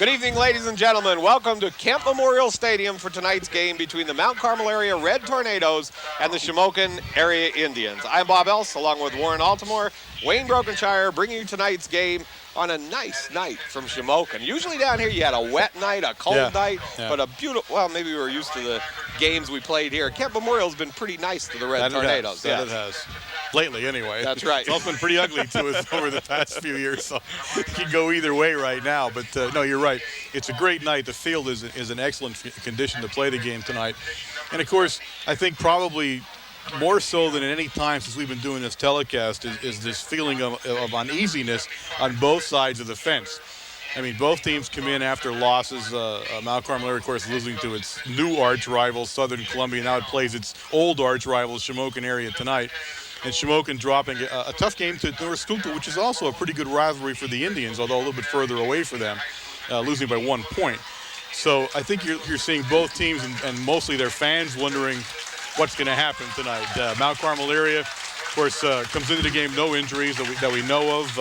Good evening, ladies and gentlemen. Welcome to Camp Memorial Stadium for tonight's game between the Mount Carmel area Red Tornadoes and the Shamokin area Indians. I'm Bob Else, along with Warren Altimore, Wayne Brokenshire, bringing you tonight's game on a nice night from Shamokin. Usually down here you had a wet night, a cold night, but a beautiful, well, maybe we were used to the games we played here. Camp Memorial's been pretty nice to the Red Tornadoes. It has. Lately, anyway. That's right. It's all been pretty ugly to us over the past few years, so it can go either way right now. But, no, you're right. It's a great night. The field is in excellent condition to play the game tonight. And, of course, I think probably more so than at any time since we've been doing this telecast is this feeling of uneasiness on both sides of the fence. I mean, both teams come in after losses. Mount Carmel, of course, losing to its new arch rival, Southern Columbia. Now it plays its old arch rival, Shamokin area, tonight. And Shamokin dropping a tough game to North Schuylkill, which is also a pretty good rivalry for the Indians, although a little bit further away for them, losing by 1 point. So I think you're seeing both teams and mostly their fans wondering what's going to happen tonight. Mount Carmel area, of course, comes into the game no injuries that we know of.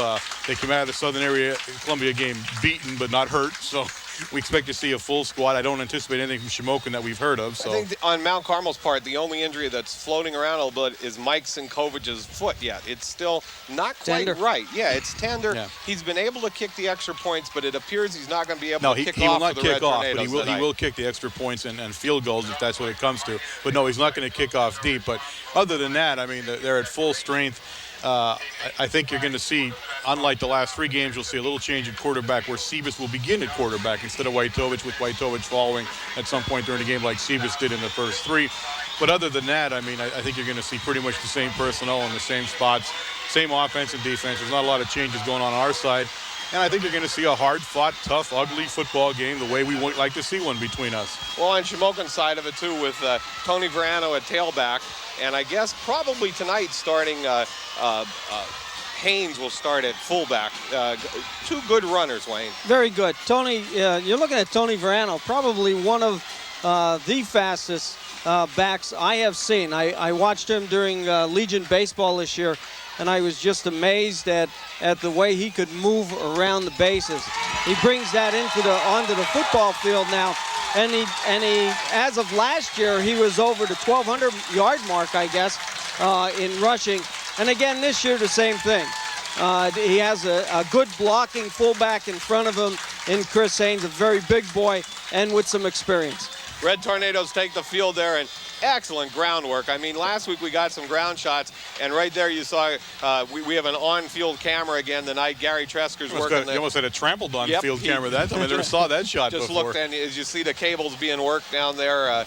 They came out of the Southern area Columbia game beaten but not hurt, so we expect to see a full squad. I don't anticipate anything from Shamokin that we've heard of. So I think on Mount Carmel's part, the only injury that's floating around a little bit is Mike Sinkovic's foot yet. It's still not quite right. Yeah, it's tender. Yeah. He's been able to kick the extra points, but it appears he's not going to be able to kick off for the Red Tornadoes tonight. But he will kick the extra points and field goals if that's what it comes to. But no, he's not going to kick off deep. But other than that, I mean, they're at full strength. I think you're going to see, unlike the last 3 games, you'll see a little change in quarterback where Sebas will begin at quarterback instead of Wojtowicz, with Wojtowicz following at some point during the game like Sebas did in the first 3. But other than that, I mean, I think you're going to see pretty much the same personnel in the same spots, same offense and defense. There's not a lot of changes going on our side. And I think you're going to see a hard-fought, tough, ugly football game the way we would like to see one between us. Well, on Shamokin's side of it, too, with Tony Verano at tailback, and I guess probably tonight starting Haynes will start at fullback. 2 good runners, Wayne. Very good. Tony, you're looking at Tony Verano, probably one of the fastest backs I have seen. I watched him during Legion baseball this year, and I was just amazed at the way he could move around the bases. He brings that onto the football field now, and he as of last year he was over the 1,200-yard mark, I guess, in rushing. And again this year the same thing. He has a good blocking fullback in front of him in Chris Haynes, a very big boy and with some experience. Red Tornadoes take the field there, and excellent groundwork. I mean, last week we got some ground shots, and right there you saw we have an on-field camera again tonight. Gary Tresker's working. You almost had a trampled on-field camera that time. I never saw that shot just before. Just looked, and as you see the cables being worked down there.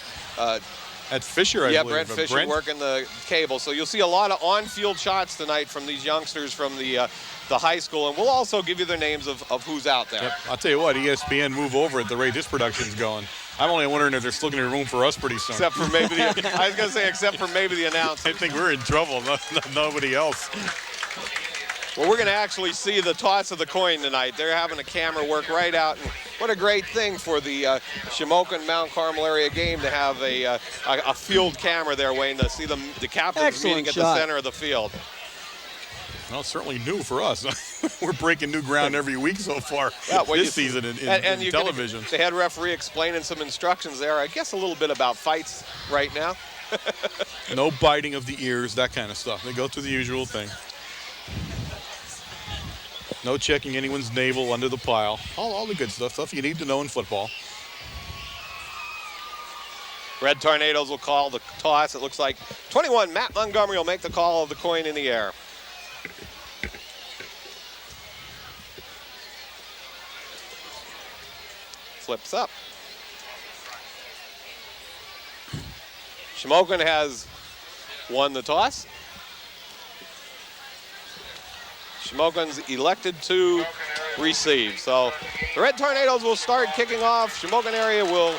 That's Fisher, I believe. Brent Fisher working the cable. So you'll see a lot of on-field shots tonight from these youngsters from the high school, and we'll also give you the names of who's out there. Yep. I'll tell you what, ESPN move over at the rate this production's going. I'm only wondering if they're still going to room for us pretty soon. Except for maybe I was going to say except for maybe the announcer. I think we're in trouble, nobody else. Well, we're going to actually see the toss of the coin tonight. They're having a camera work right out, and what a great thing for the Shamokin Mount Carmel area game to have a field camera there, Wayne, to see the captains meeting at the center of the field. Well, it's certainly new for us. We're breaking new ground every week so far this season in television. They had referee explaining some instructions there. I guess a little bit about fights right now. No biting of the ears, that kind of stuff. They go through the usual thing. No checking anyone's navel under the pile. All the good stuff you need to know in football. Red Tornadoes will call the toss. It looks like 21, Matt Montgomery will make the call of the coin in the air. Flips up. Shamokin has won the toss. Shamokin's elected to receive. So the Red Tornadoes will start kicking off. Shamokin area will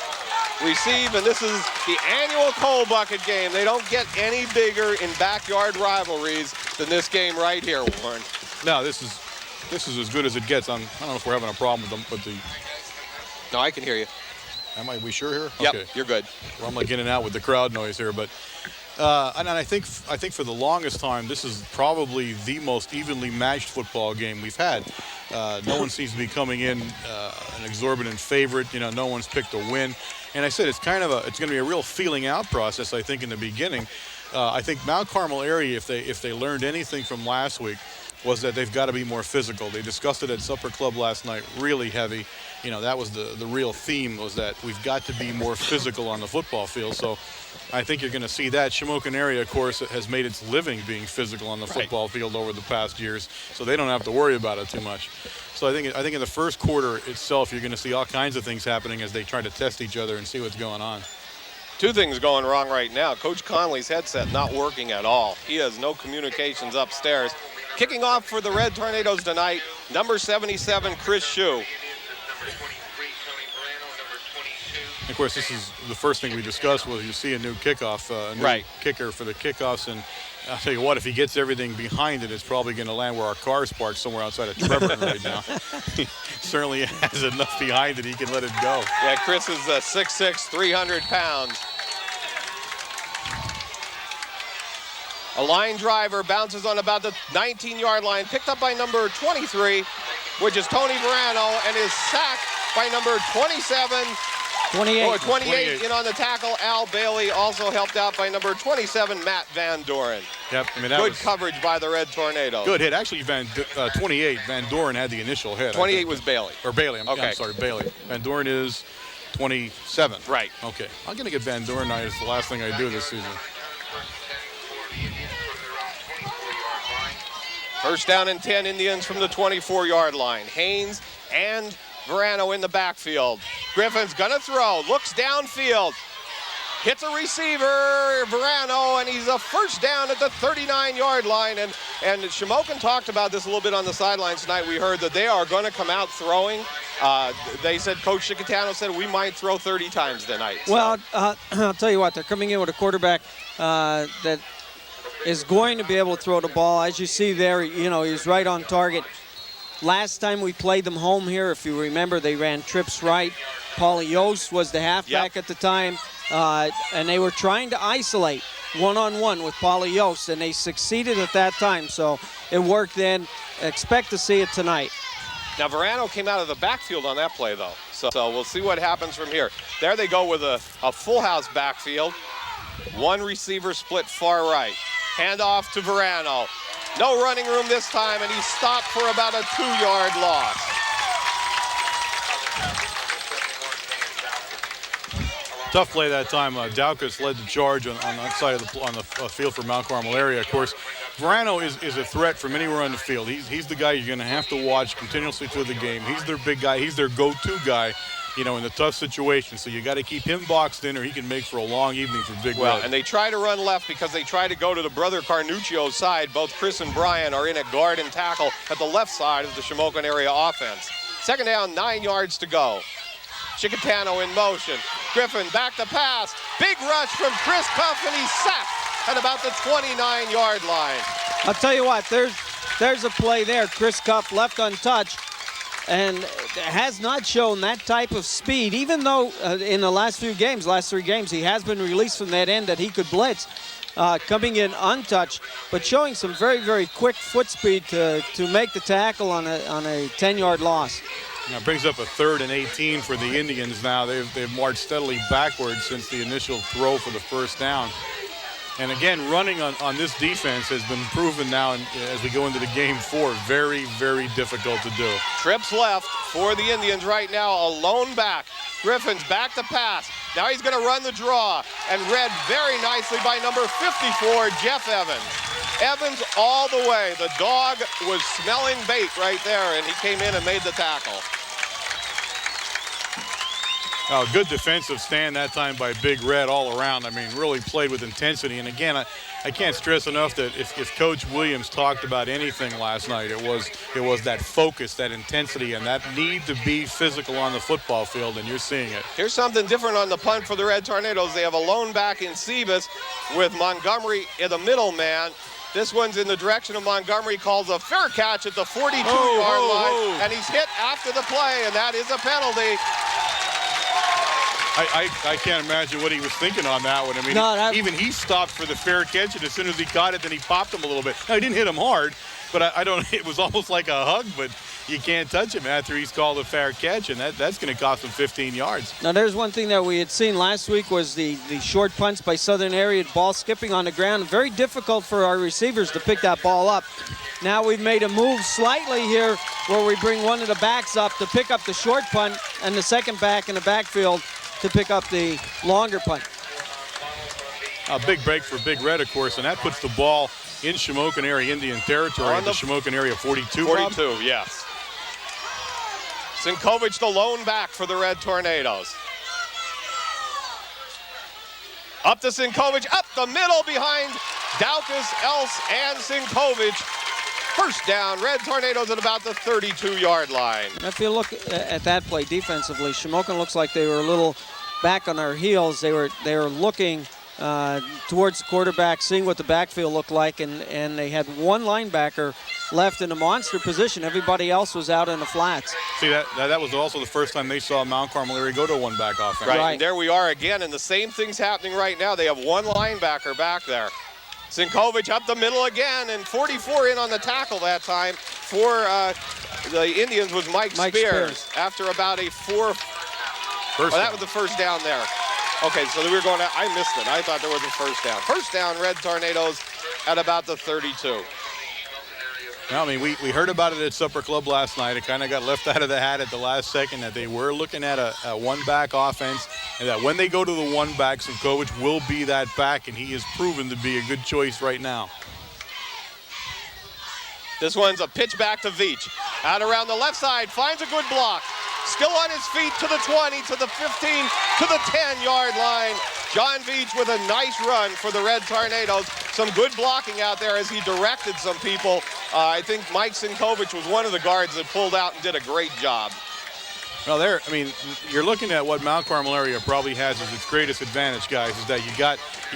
receive, and this is the annual coal bucket game. They don't get any bigger in backyard rivalries than this game right here, Warren. No, this is as good as it gets. I don't know if we're having a problem with them, but No, I can hear you. We sure here? Yep, okay. You're good. Well, I'm like in and out with the crowd noise here, but And I think for the longest time, this is probably the most evenly matched football game we've had. No one seems to be coming in an exorbitant favorite. You know, no one's picked a win. And I said it's going to be a real feeling out process. I think in the beginning, I think Mount Carmel area, if they learned anything from last week, was that they've got to be more physical. They discussed it at Supper Club last night, really heavy. You know, that was the real theme, was that we've got to be more physical on the football field. So I think you're going to see that. Shamokin area, of course, has made its living being physical on the football field over the past years, so they don't have to worry about it too much. So I think in the first quarter itself, you're going to see all kinds of things happening as they try to test each other and see what's going on. Two things going wrong right now. Coach Conley's headset not working at all. He has no communications upstairs. Kicking off for the Red Tornadoes tonight, number 77, Chris Shue. Of course, this is the first thing we discussed was you see a new kickoff, a new kicker for the kickoffs. And I'll tell you what, if he gets everything behind it, it's probably going to land where our car's parked somewhere outside of Trevor right now. He certainly has enough behind it, he can let it go. Yeah, Chris is 6'6", 300 pounds. A line driver bounces on about the 19-yard line, picked up by number 23, which is Tony Verano, and is sacked by number 28 in on the tackle. Al Bailey also helped out by number 27, Matt Van Doren. Yep, I mean, that good coverage by the Red Tornadoes. Good hit. Actually, 28, Van Doren had the initial hit. 28 was Bailey. Or Bailey, I'm sorry, Bailey. Van Doren is 27. Right. Okay, I'm going to get Van Doren tonight. It's the last thing I do this season. First down and 10, Indians from the 24-yard line. Haynes and Verano in the backfield. Griffin's gonna throw, looks downfield, hits a receiver, Verano, and he's a first down at the 39-yard line. And Shamokin talked about this a little bit on the sidelines tonight. We heard that they are gonna come out throwing. They said, Coach Chicatano said, we might throw 30 times tonight. So. Well, I'll tell you what, they're coming in with a quarterback that is going to be able to throw the ball. As you see there, you know, he's right on target. Last time we played them home here, if you remember, they ran trips right. Paulie Yost was the halfback at the time, and they were trying to isolate one-on-one with Paulie Yost, and they succeeded at that time, so it worked then. Expect to see it tonight. Now, Verano came out of the backfield on that play, though, so we'll see what happens from here. There they go with a full house backfield. One receiver split far right. Handoff to Verano. No running room this time, and he's stopped for about a 2-yard loss. Tough play that time. Daukus led the charge on that side of the field for Mount Carmel area. Of course, Verano is a threat from anywhere on the field. He's the guy you're going to have to watch continuously through the game. He's their big guy. He's their go-to guy, you know, in the tough situation. So you got to keep him boxed in, or he can make for a long evening for Big Red. And they try to run left because they try to go to the brother Carnuccio's side. Both Chris and Brian are in at guard and tackle at the left side of the Shamokin area offense. Second down, 9 yards to go. Chicatano in motion. Griffin back to pass. Big rush from Chris Cuff, and he's sacked at about the 29-yard line. I'll tell you what, there's a play there. Chris Cuff left untouched and has not shown that type of speed, even though in the last 3 games, he has been released from that end that he could blitz, coming in untouched, but showing some very, very quick foot speed to make the tackle on a 10-yard loss. Now brings up a 3rd and 18 for the Indians now. They've marched steadily backwards since the initial throw for the first down. And again, running on this defense has been proven now as we go into the game 4, very, very difficult to do. Trips left for the Indians right now, a lone back. Griffin's back to pass. Now he's going to run the draw, and read very nicely by number 54, Jeff Evans. Evans all the way. The dog was smelling bait right there, and he came in and made the tackle. Oh, good defensive stand that time by Big Red all around. I mean, really played with intensity. And again, I can't stress enough that if Coach Williams talked about anything last night, it was that focus, that intensity, and that need to be physical on the football field, and you're seeing it. Here's something different on the punt for the Red Tornadoes. They have a lone back in Sebas with Montgomery in the middle man. This one's in the direction of Montgomery, calls a fair catch at the 42-yard line, and he's hit after the play, and that is a penalty. I can't imagine what he was thinking on that one. I mean, No, even he stopped for the fair catch, and as soon as he caught it, then he popped him a little bit. No, he didn't hit him hard, but I don't. It was almost like a hug, but you can't touch him after he's called a fair catch, and that's going to cost him 15 yards. Now, there's one thing that we had seen last week was the short punts by Southern Area, ball skipping on the ground. Very difficult for our receivers to pick that ball up. Now we've made a move slightly here where we bring one of the backs up to pick up the short punt and the second back in the backfield to pick up the longer punt. A big break for Big Red, of course, and that puts the ball in Shamokin area Indian territory at the Shamokin area 42. 42, yes. Sinkovic, the lone back for the Red Tornadoes. Up to Sinkovic, up the middle behind Daukus, Else, and Sinkovic. First down, Red Tornadoes at about the 32-yard line. If you look at that play defensively, Shamokin looks like they were a little back on their heels. They were looking towards the quarterback, seeing what the backfield looked like, and they had one linebacker left in a monster position. Everybody else was out in the flats. See, that was also the first time they saw Mount Carmel area go to a one-back offense. Right, and there we are again, and the same thing's happening right now. They have one linebacker back there. Sinkovic up the middle again, and 44 in on the tackle that time for the Indians was Mike Spears. After about a that was the first down there. Okay, so we were going, I missed it. I thought there was a first down. First down, Red Tornadoes at about the 32. Well, I mean, we heard about it at Supper Club last night. It kind of got left out of the hat at the last second that they were looking at a one-back offense, and that when they go to the one-back, Sinkovic will be that back, and he has proven to be a good choice right now. This one's a pitch back to Veach. Out around the left side, finds a good block. Still on his feet to the 20, to the 15, to the 10-yard line. John Veach with a nice run for the Red Tornadoes. Some good blocking out there as he directed some people. I think Mike Sinkovic was one of the guards that pulled out and did a great job. Well, I mean, you're looking at what Mount Carmel area probably has as its greatest advantage, guys, is that you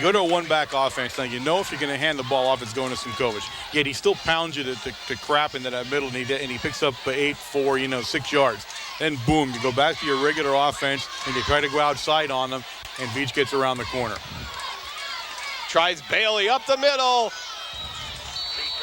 go to a one-back offense, now you know if you're going to hand the ball off, it's going to Sinkovic. Yet he still pounds you to crap into that middle, and he picks up 8, 4, 6 yards. Then, boom, you go back to your regular offense, and you try to go outside on them, and Veach gets around the corner. Tries Bailey up the middle.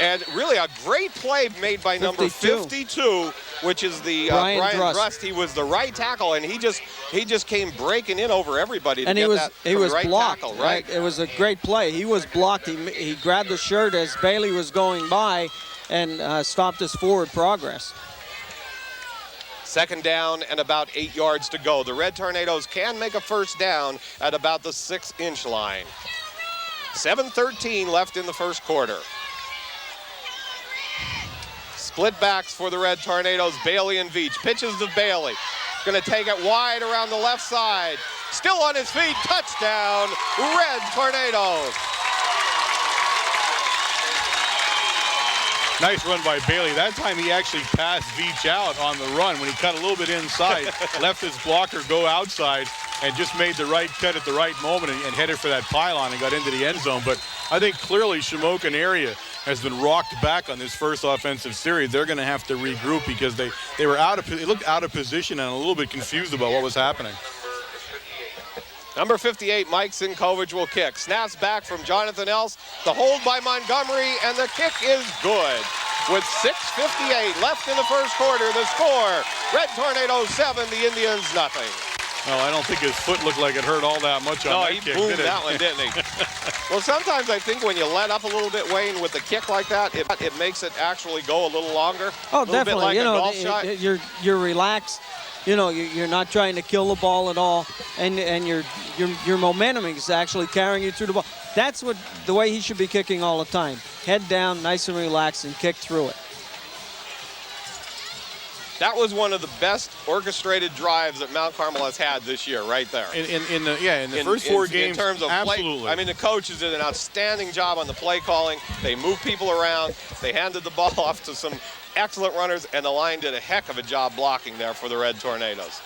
And really a great play made by number 52, which is the Brian Drust. He was the right tackle, and he just came breaking in over everybody. And he was right blocked. Tackle, right? It was a great play. He was blocked. He grabbed the shirt as Bailey was going by and stopped his forward progress. Second down and about 8 yards to go. The Red Tornadoes can make a first down at about the 6-inch line. 7:13 left in the first quarter. Split backs for the Red Tornadoes, Bailey and Veach. Pitches to Bailey. Going to take it wide around the left side. Still on his feet, touchdown, Red Tornadoes. Nice run by Bailey. That time he actually passed Veach out on the run when he cut a little bit inside, left his blocker go outside, and just made the right cut at the right moment and headed for that pylon and got into the end zone. But I think clearly Shamokin area has been rocked back on this first offensive series. They're going to have to regroup because they looked out of position and a little bit confused about what was happening. Number 58, Mike Sinkovic will kick. Snaps back from Jonathan Else. The hold by Montgomery, and the kick is good. With 6:58 left in the first quarter, the score, Red Tornadoes 7, the Indians nothing. Well, I don't think his foot looked like it hurt all that much on that kick. No, he boomed that one, didn't he? Well, sometimes I think when you let up a little bit, Wayne, with a kick like that, it makes it actually go a little longer. Oh, a little definitely. Bit like a golf shot. You're relaxed. You're not trying to kill the ball at all, and your momentum is actually carrying you through the ball. That's the way he should be kicking all the time. Head down, nice and relaxed, and kick through it. That was one of the best orchestrated drives that Mount Carmel has had this year, right there. In the first four games, in terms of absolutely. Play, I mean, the coaches did an outstanding job on the play calling. They moved people around. They handed the ball off to some excellent runners, and the line did a heck of a job blocking there for the Red Tornadoes.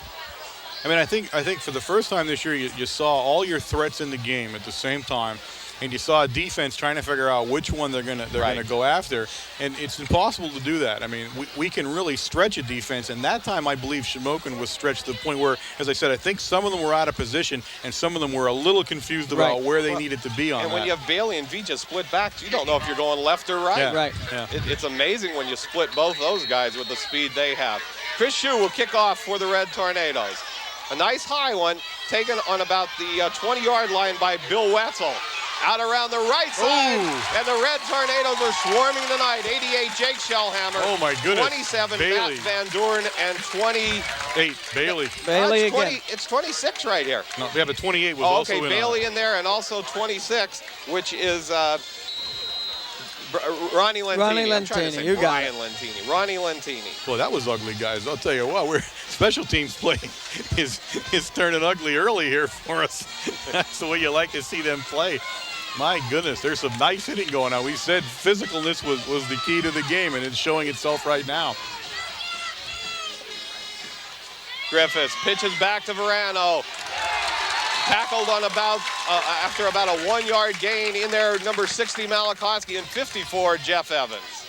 I mean, I think for the first time this year, you saw all your threats in the game at the same time. and you saw a defense trying to figure out which one they're gonna go after, and it's impossible to do that. I mean, we can really stretch a defense, and that time I believe Shamokin was stretched to the point where, as I said, I think some of them were out of position, and some of them were a little confused about where they needed to be on and that. when you have Bailey and Vija split backs, you don't know if you're going left or right. Yeah. Right. Yeah. It's amazing when you split both those guys with the speed they have. Chris Shue will kick off for the Red Tornadoes. A nice high one taken on about the 20-yard line by Bill Wetzel. Out around the right side, and the Red Tornadoes are swarming tonight. 88, Jake Shellhammer. Oh, my goodness. 27, Bailey. Matt Van Doorn, and 28, Bailey. Bailey it's again. It's 26 right here. No, yeah, but 28 was Oh, also okay, in Bailey in there, and also 26, which is Ronnie Lentini. Ronnie I'm trying to say Lentini, you got Brian it. Lentini. Ronnie Lentini. Well, that was ugly, guys. I'll tell you what, we're special teams play is turning ugly early here for us. That's the way you like to see them play. My goodness, there's some nice hitting going on. We said physicalness was the key to the game, and it's showing itself right now. Griffiths pitches back to Verano. Tackled on after about a 1-yard gain in there, number 60 Malikoski, and 54 Jeff Evans.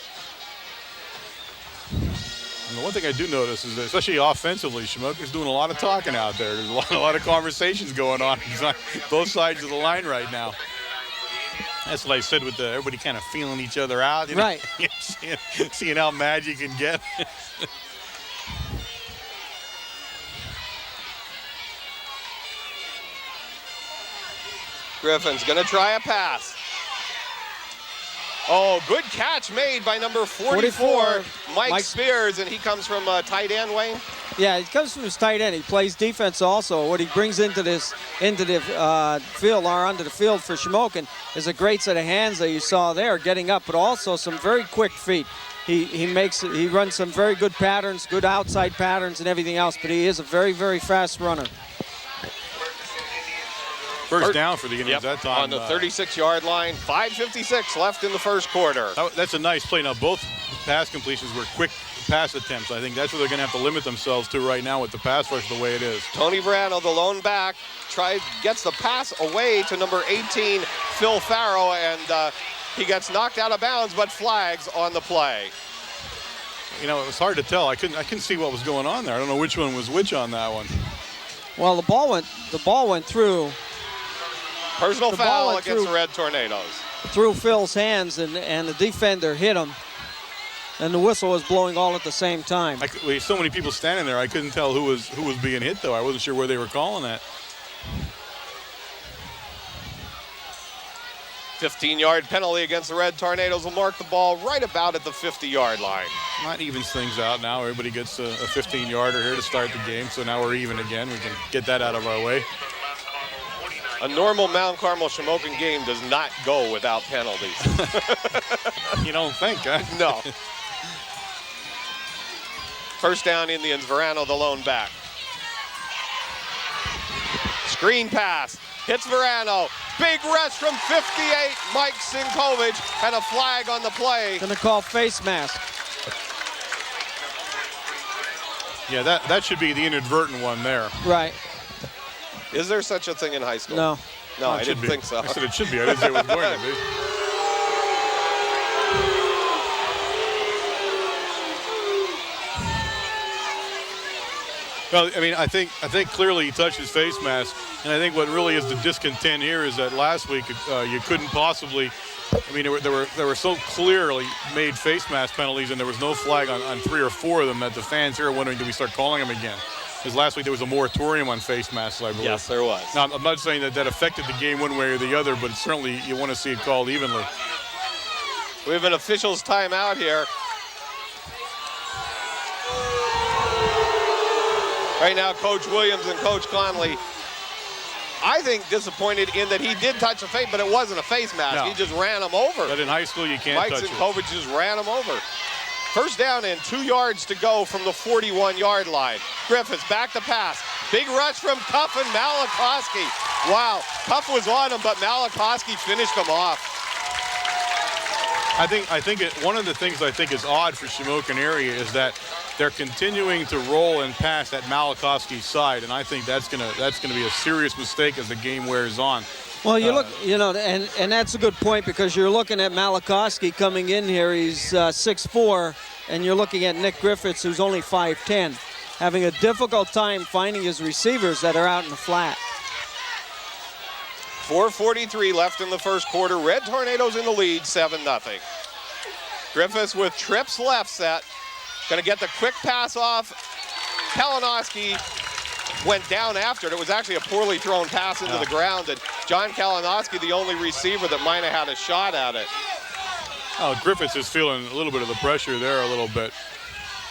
And the one thing I do notice is that, especially offensively, Shamokin's doing a lot of talking out there. There's a lot of conversations going on both sides of the line right now. That's what I said with everybody kind of feeling each other out. You know? Right. seeing how mad you can get. Griffin's gonna try a pass. Oh, good catch made by number 44, Mike Spears, and he comes from tight end, Wayne. Yeah, he comes from his tight end. He plays defense also. What he brings into the field or onto the field for Shamokin is a great set of hands that you saw there, getting up, but also some very quick feet. He runs some very good patterns, good outside patterns, and everything else. But he is a very, very fast runner. First down for the Indians that time. On the 36-yard line, 5:56 left in the first quarter. That's a nice play. Now, both pass completions were quick pass attempts. I think that's what they're going to have to limit themselves to right now with the pass rush the way it is. Tony Verano, the lone back, gets the pass away to number 18, Phil Farrow, and he gets knocked out of bounds, but flags on the play. You know, it was hard to tell. I couldn't see what was going on there. I don't know which one was which on that one. Well, the ball went through. Personal foul against the Red Tornadoes. Through Phil's hands, and the defender hit him. And the whistle was blowing all at the same time. With so many people standing there, I couldn't tell who was being hit, though. I wasn't sure where they were calling that. 15-yard penalty against the Red Tornadoes will mark the ball right about at the 50-yard line. That evens things out now. Everybody gets a 15-yarder here to start the game, so now we're even again. We can get that out of our way. A normal Mount Carmel Shamokin game does not go without penalties. You don't think, huh? No. First down, Indians. Verano, the lone back. Screen pass. Hits Verano. Big rush from 58, Mike Sinkovich, and a flag on the play. Gonna call face mask. Yeah, that should be the inadvertent one there. Right. Is there such a thing in high school? No. No, I didn't think so. I said it should be. I didn't say it was going to be. Well, I mean, I think clearly he touched his face mask, and I think what really is the discontent here is that last week you couldn't possibly. I mean, there were so clearly made face mask penalties, and there was no flag on 3 or 4 of them that the fans here are wondering, do we start calling them again? Because last week there was a moratorium on face masks, I believe. Yes, there was. Now, I'm not saying that affected the game one way or the other, but certainly you want to see it called evenly. We have an official's timeout here. Right now, Coach Williams and Coach Conley, I think, disappointed in that he did touch a face, but it wasn't a face mask. No. He just ran him over. But in high school, you can't Mike touch it. Sinkovich just ran him over. First down and 2 yards to go from the 41-yard line. Griffiths back to pass. Big rush from Cuff and Malikoski. Wow, Cuff was on him, but Malikoski finished him off. I think one of the things I think is odd for Shamokin area is that they're continuing to roll and pass at Malachowski's side, and I think that's gonna be a serious mistake as the game wears on. Well, you look, and that's a good point, because you're looking at Malachowski coming in here. He's 6'4", and you're looking at Nick Griffiths, who's only 5'10", having a difficult time finding his receivers that are out in the flat. 4:43 left in the first quarter. Red Tornadoes in the lead, 7-0. Griffiths with trips left set. Going to get the quick pass off. Kalinowski went down after it. It was actually a poorly thrown pass into the ground, and John Kalinowski, the only receiver that might have had a shot at it. Oh, Griffiths is feeling a little bit of the pressure there a little bit.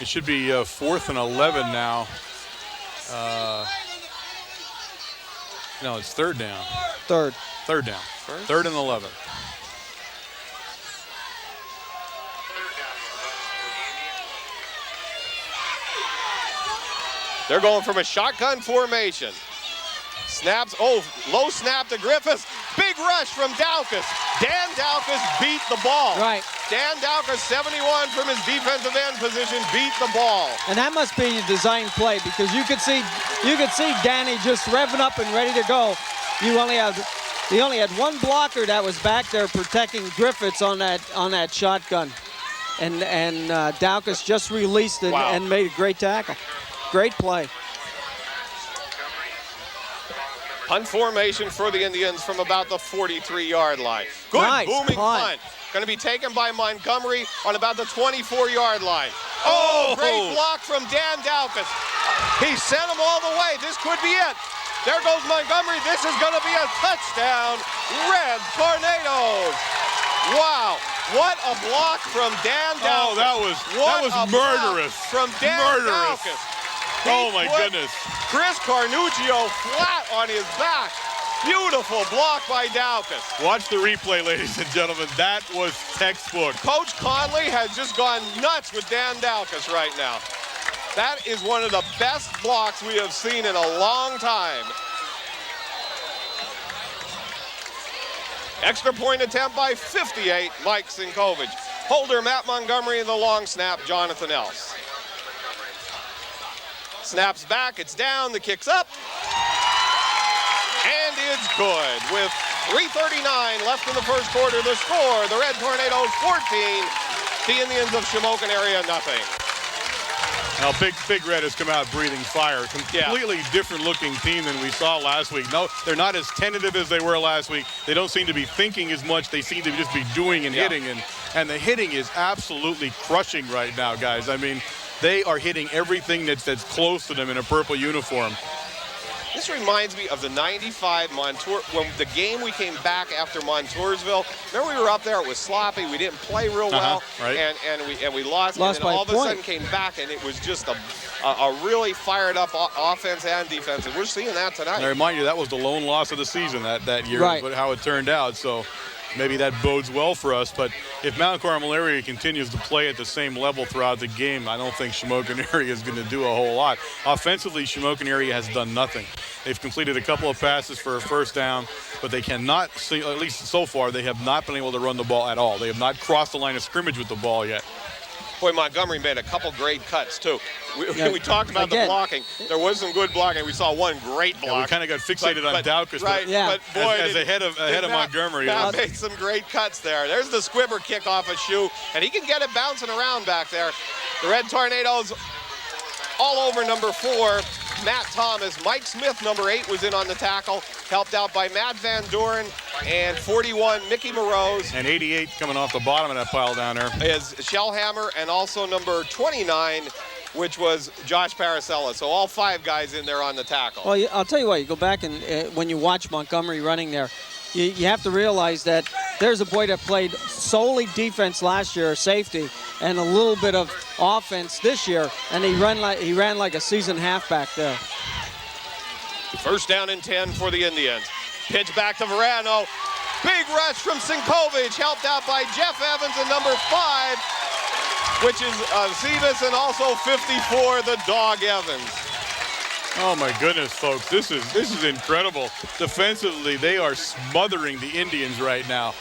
It should be 4th and 11 now. No, it's 3rd down. Third down. 3rd and 11. They're going from a shotgun formation. Snaps, low snap to Griffiths. Big rush from Daukus. Dan Daukus beat the ball. Right. Dan Daukus, 71 from his defensive end position, beat the ball. And that must be a design play, because you could see Danny just revving up and ready to go. He only had one blocker that was back there protecting Griffiths on that shotgun, and Daukus just released it and made a great tackle. Great play. Punt formation for the Indians from about the 43-yard line. Good nice booming punt. Going to be taken by Montgomery on about the 24-yard line. Oh, great block from Dan Daukus. He sent him all the way. This could be it. There goes Montgomery. This is going to be a touchdown. Red Tornadoes. Wow. What a block from Dan Daukus. Oh, that was murderous. From Dan Daukus. Oh, my goodness. Chris Carnuccio flat on his back. Beautiful block by Daukus. Watch the replay, ladies and gentlemen. That was textbook. Coach Conley has just gone nuts with Dan Daukus right now. That is one of the best blocks we have seen in a long time. Extra point attempt by 58, Mike Sinkovich. Holder, Matt Montgomery, and the long snap, Jonathan Else. Snaps back, it's down, the kick's up. And it's good. With 3:39 left in the first quarter, the score, the Red Tornadoes 14, the Indians of Shamokin area nothing. Now, Big Red has come out breathing fire. Completely different looking team than we saw last week. No, they're not as tentative as they were last week. They don't seem to be thinking as much. They seem to just be doing and hitting. And the hitting is absolutely crushing right now, guys. I mean, they are hitting everything that's close to them in a purple uniform. This reminds me of the 95 Montour, when the game we came back after Montoursville. Remember we were up there, it was sloppy, we didn't play real well, right. and we lost and then by all of a point. sudden came back, and it was just a really fired up offense and defense, and we're seeing that tonight. And I remind you, that was the lone loss of the season that year, right. But how it turned out, so maybe that bodes well for us. But if Mount Carmel area continues to play at the same level throughout the game, I don't think Shamokin area is going to do a whole lot. Offensively, Shamokin area has done nothing. They've completed a couple of passes for a first down, but they cannot see, at least so far, they have not been able to run the ball at all. They have not crossed the line of scrimmage with the ball yet. Boy, Montgomery made a couple great cuts, too. We talked about the blocking. There was some good blocking. We saw one great block. Yeah, we kind of got fixated on Daukus. Right, yeah. but boy, as ahead of Montgomery. Matt made some great cuts there. There's the squibber kick off a shoe, and he can get it bouncing around back there. The Red Tornadoes all over number 4, Matt Thomas. Mike Smith, number 8, was in on the tackle, helped out by Matt Van Doren, and 41, Mickey Morose. And 88 coming off the bottom of that pile down there. Is Shellhammer, and also number 29, which was Josh Paracella. So all 5 guys in there on the tackle. Well, I'll tell you what, you go back and when you watch Montgomery running there, you have to realize that there's a boy that played solely defense last year, safety, and a little bit of offense this year, and he ran like a seasoned halfback there. First down and 10 for the Indians. Pitch back to Verano. Big rush from Sinkovich, helped out by Jeff Evans and number 5, which is Zivas, and also 54, the Dog Evans. Oh my goodness, folks, this is incredible. Defensively, they are smothering the Indians right now.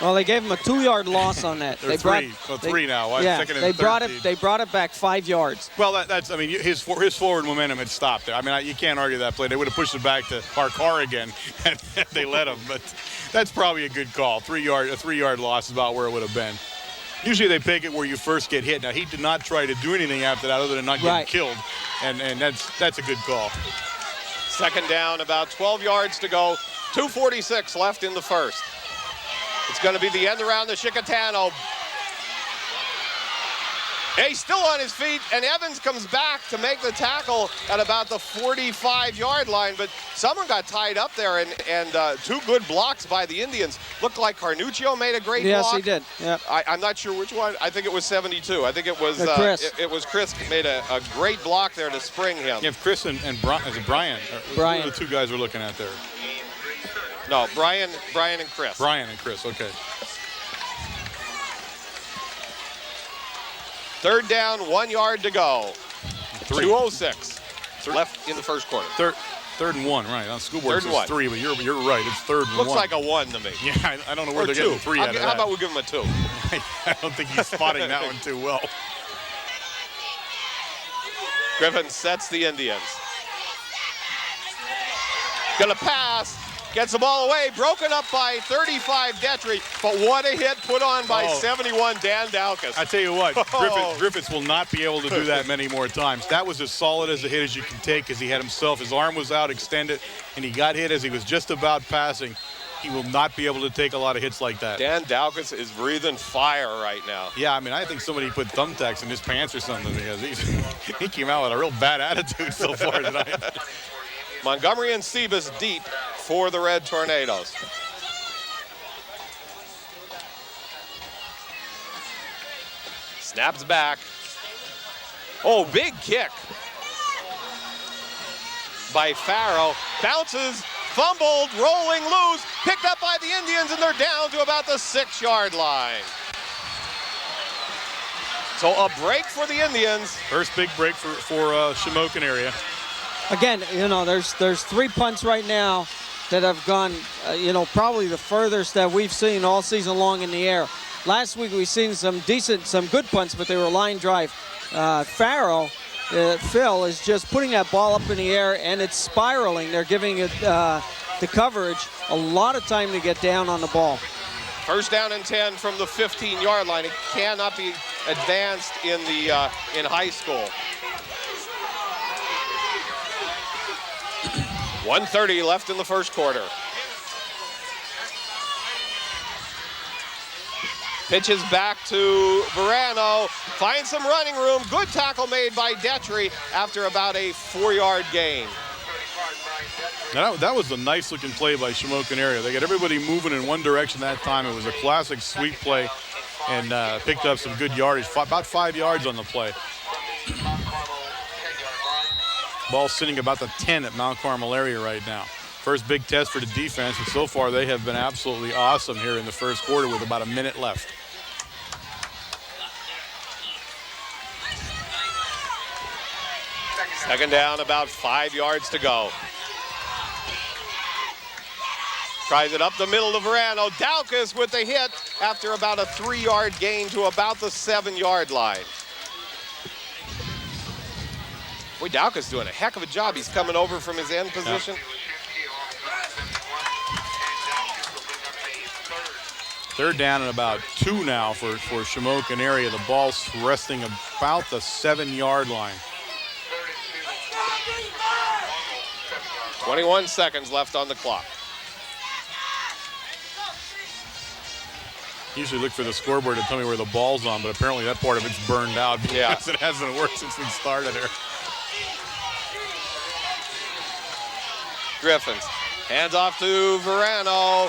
Well, they gave him a 2-yard loss on that. They're three now. Yeah, second and they brought 13. it. They brought it back 5 yards. Well, that's. I mean, his forward momentum had stopped there. I mean, you can't argue that play. They would have pushed it back to our car again, and they let him. But that's probably a good call. A 3-yard loss is about where it would have been. Usually they pick it where you first get hit. Now he did not try to do anything after that other than not getting killed, and that's a good call. Second down, about 12 yards to go. 2:46 left in the first. It's going to be the end around the Chicatano. He's still on his feet, and Evans comes back to make the tackle at about the 45-yard line, but someone got tied up there, and 2 good blocks by the Indians. Looked like Carnuccio made a great block. Yes, he did. Yep. I'm not sure which one. I think it was 72. I think it was Chris. It was Chris made a great block there to spring him. You have Chris and Brian. Brian. Who are the 2 guys we're looking at there? No, Brian and Chris. Brian and Chris, okay. Third down, 1 yard to go. 3. 2:06 left in the first quarter. Third and 1, right. On scoreboard Third and 1. 3, but you're right. It's third and 1. Looks like a 1 to me. Yeah, I don't know where Or they're 2. getting 3 out of that. How about we give him a 2? I don't think he's spotting that one too well. Griffin sets the Indians. Gonna pass. Gets the ball away, broken up by 35 Detry, but what a hit put on by 71 Dan Daukus. I tell you what, Griffiths will not be able to do that many more times. That was as solid as a hit as you can take, as he had himself. His arm was out, extended, and he got hit as he was just about passing. He will not be able to take a lot of hits like that. Dan Daukus is breathing fire right now. Yeah, I mean, I think somebody put thumbtacks in his pants or something, because he came out with a real bad attitude so far tonight. Montgomery and Sebas deep for the Red Tornadoes. Snaps back. Oh, big kick by Farrow. Bounces, fumbled, rolling loose, picked up by the Indians, and they're down to about the 6-yard line. So a break for the Indians. First big break for Shamokin area. Again, you know, there's 3 punts right now that have gone, probably the furthest that we've seen all season long in the air. Last week we've seen some good punts, but they were line drive. Farrow, Phil, is just putting that ball up in the air, and it's spiraling. They're giving it the coverage a lot of time to get down on the ball. First down and 10 from the 15-yard line. It cannot be advanced in high school. 1:30 left in the first quarter. Pitches back to Verano. Finds some running room. Good tackle made by Detry after about a 4-yard gain. Now, that was a nice-looking play by Shamokin area. They got everybody moving in one direction that time. It was a classic sweep play, and picked up some good yardage, about 5 yards on the play. Ball sitting about the 10 at Mount Carmel area right now. First big test for the defense, and so far they have been absolutely awesome here in the first quarter with about a minute left. Second down, about 5 yards to go. Tries it up the middle to Verano. Daukus with the hit after about a 3-yard gain to about the 7-yard line. Boy, Daukus doing a heck of a job. He's coming over from his end position. Third down and about 2 now for Shamokin area. The ball's resting about the 7-yard line. 21 seconds left on the clock. Usually look for the scoreboard to tell me where the ball's on, but apparently that part of it's burned out because it hasn't worked since we started here. Griffins hands off to Verano.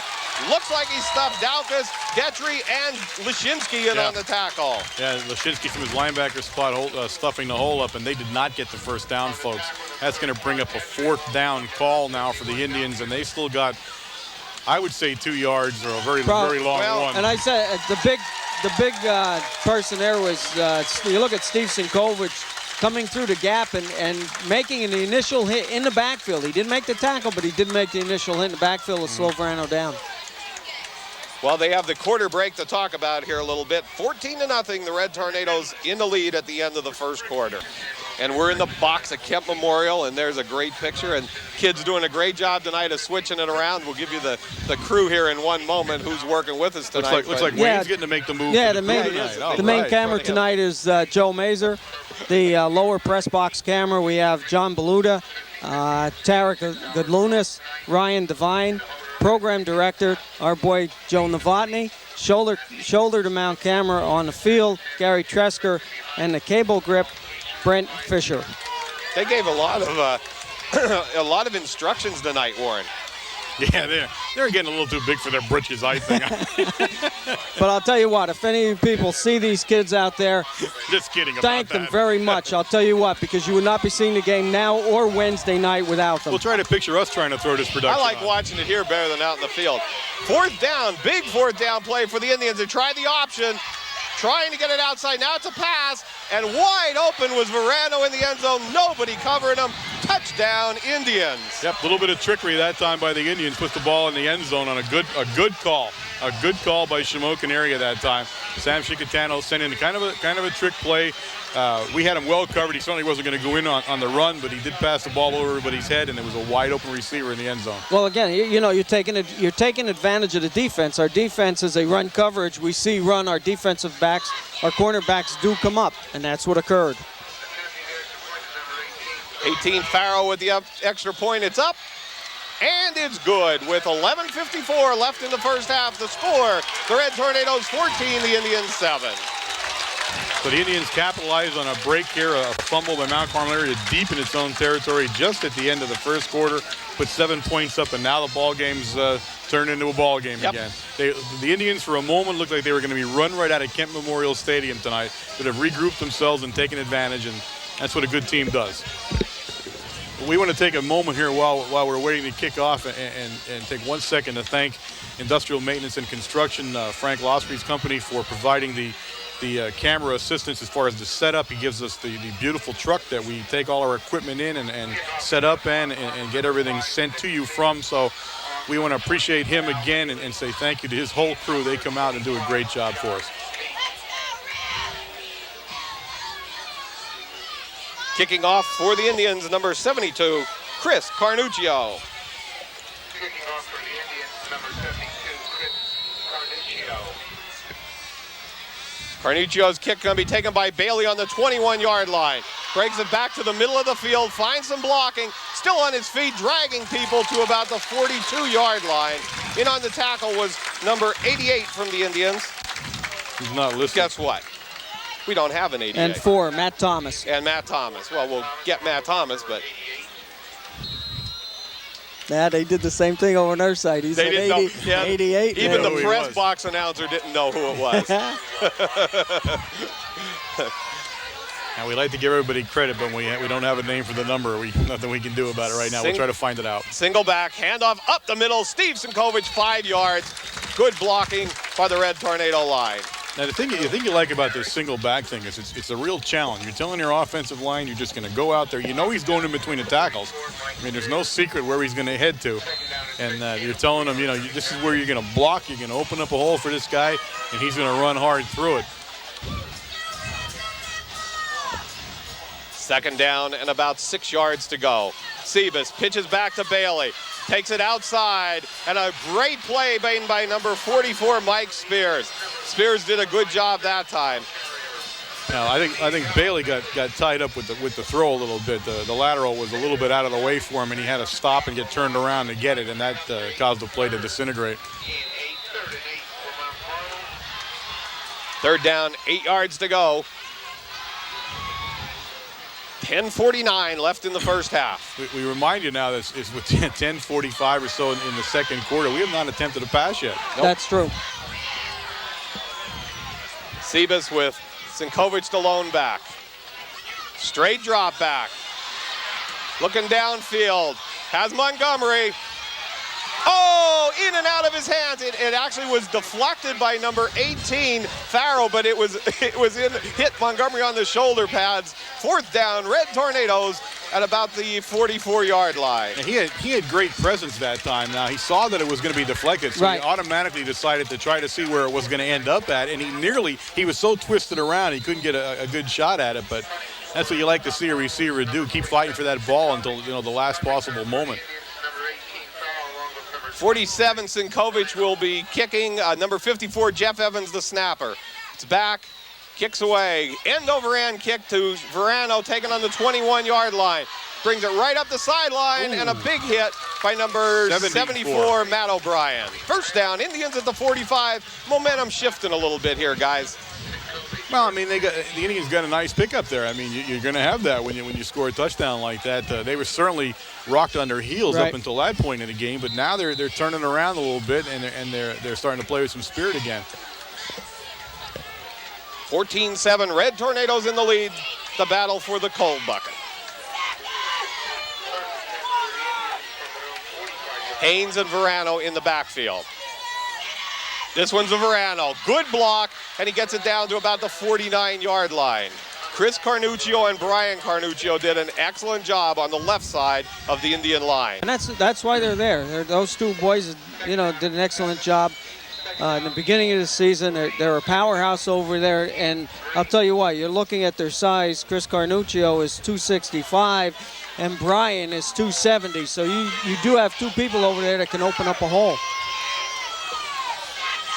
Looks like he stuffed Daukus, Detry, and Leshinsky in on the tackle. Yeah, Leshinsky from his linebacker spot stuffing the hole up, and they did not get the first down, folks. That's going to bring up a 4th down call now for the Indians, and they still got, I would say, 2 yards or a very long one. And I said the big person there was, you look at Steve Sinkovich coming through the gap and making an initial hit in the backfield. He didn't make the tackle, but he did make the initial hit in the backfield to slow Verano down. Well, they have the quarter break to talk about here a little bit. 14-0, the Red Tornadoes in the lead at the end of the first quarter. And we're in the box at Kemp Memorial, and there's a great picture. And kids doing a great job tonight of switching it around. We'll give you the crew here in one moment who's working with us tonight. Looks like Wayne's getting to make the move. Yeah, the main camera tonight is Joe Mazer. The lower press box camera, we have John Beluda, Tarek Goodlunas, Ryan Devine. Program director, our boy Joe Novotny. Shoulder to mount camera on the field, Gary Tresker, and the cable grip, Brent Fisher. They gave a lot of instructions tonight, Warren. Yeah, they're getting a little too big for their britches, I think. But I'll tell you what, if any of you people see these kids out there, just kidding. Thank them very much. I'll tell you what, because you would not be seeing the game now or Wednesday night without them. We'll try to picture us trying to throw this production. I like watching it here better than out in the field. Fourth down, big fourth down play for the Indians. They tried the option, trying to get it outside. Now it's a pass, and wide open was Verano in the end zone. Nobody covering him. Touchdown, Indians. Yep, a little bit of trickery that time by the Indians. Put the ball in the end zone on a good call. A good call by Shamokin area that time. Sam Chicatano sent in kind of a trick play. We had him well covered. He certainly wasn't going to go in on the run, but he did pass the ball over everybody's head, and there was a wide open receiver in the end zone. Well, again, you're taking advantage of the defense. Our defense is a run coverage. We see run. Our defensive backs, our cornerbacks do come up, and that's what occurred. 18 Farrow with the extra point. It's up, and it's good with 11:54 left in the first half. The score, the Red Tornadoes 14, the Indians 7. So the Indians capitalized on a break here, a fumble by Mount Carmel area deep in its own territory just at the end of the first quarter, put 7 points up, and now the ball game's turned into a ball game again. The Indians for a moment looked like they were going to be run right out of Kemp Memorial Stadium tonight, but have regrouped themselves and taken advantage, and that's what a good team does. We want to take a moment here while we're waiting to kick off and take 1 second to thank Industrial Maintenance and Construction, Frank Losby's company, for providing the camera assistance as far as the setup. He gives us the beautiful truck that we take all our equipment in and set up and get everything sent to you from. So we want to appreciate him again and say thank you to his whole crew. They come out and do a great job for us. Kicking off for the Indians, number 72, Chris Carnuccio. Kicking off for the Indians, number 72, Chris Carnuccio. Carnuccio's kick going to be taken by Bailey on the 21-yard line. Breaks it back to the middle of the field, finds some blocking, still on his feet, dragging people to about the 42-yard line. In on the tackle was number 88 from the Indians. He's not listening. Guess what? We don't have an 88. And 4, Matt Thomas. And Matt Thomas. Well, we'll get Matt Thomas, but... Yeah, they did the same thing over on our side. He said 88. Even Yeah. the press box announcer didn't know who it was. And we like to give everybody credit, but we don't have a name for the number. Nothing we can do about it right now. We'll try to find it out. Single back, handoff up the middle. Steve Sinkovich, 5 yards. Good blocking by the Red Tornado line. Now, the thing you like about this single back thing is it's a real challenge. You're telling your offensive line you're just going to go out there. You know he's going in between the tackles. I mean, there's no secret where he's going to head to. And you're telling him, this is where you're going to block. You're going to open up a hole for this guy, and he's going to run hard through it. Second down and about 6 yards to go. Sebas pitches back to Bailey. Takes it outside, and a great play made by number 44, Mike Spears. Spears did a good job that time. Now, I think Bailey got tied up with the throw a little bit. The lateral was a little bit out of the way for him, and he had to stop and get turned around to get it, and that caused the play to disintegrate. Third down, 8 yards to go. 10:49 left in the first half. We remind you now that it's with 10:45 or so in the second quarter. We have not attempted a pass yet. Nope. That's true. Sebas with Sinkovich the lone back. Straight drop back. Looking downfield. Has Montgomery. Oh, in and out of his hands. It actually was deflected by number 18, Farrow, but hit Montgomery on the shoulder pads. Fourth down, Red Tornadoes, at about the 44-yard line. And he had great presence that time. Now, he saw that it was going to be deflected, so he automatically decided to try to see where it was going to end up at, and he was so twisted around he couldn't get a good shot at it, but that's what you like to see a receiver do, keep fighting for that ball until the last possible moment. 47, Sinkovic will be kicking. Number 54, Jeff Evans, the snapper. It's back, kicks away. End over end kick to Verano, taken on the 21-yard line. Brings it right up the sideline, and a big hit by number 74, Matt O'Brien. First down, Indians at the 45. Momentum shifting a little bit here, guys. Well, I mean, the Indians got a nice pickup there. I mean, you're going to have that when you score a touchdown like that. They were certainly rocked on their heels up until that point in the game, but now they're turning around a little bit, and they're starting to play with some spirit again. 14-7, Red Tornadoes in the lead. The battle for the cold bucket. Haynes and Verano in the backfield. This one's a Verano. Good block, and he gets it down to about the 49-yard line. Chris Carnuccio and Brian Carnuccio did an excellent job on the left side of the Indian line. And that's why they're there. Those two boys, did an excellent job in the beginning of the season. They're a powerhouse over there, and I'll tell you what, you're looking at their size. Chris Carnuccio is 265, and Brian is 270. So you do have two people over there that can open up a hole.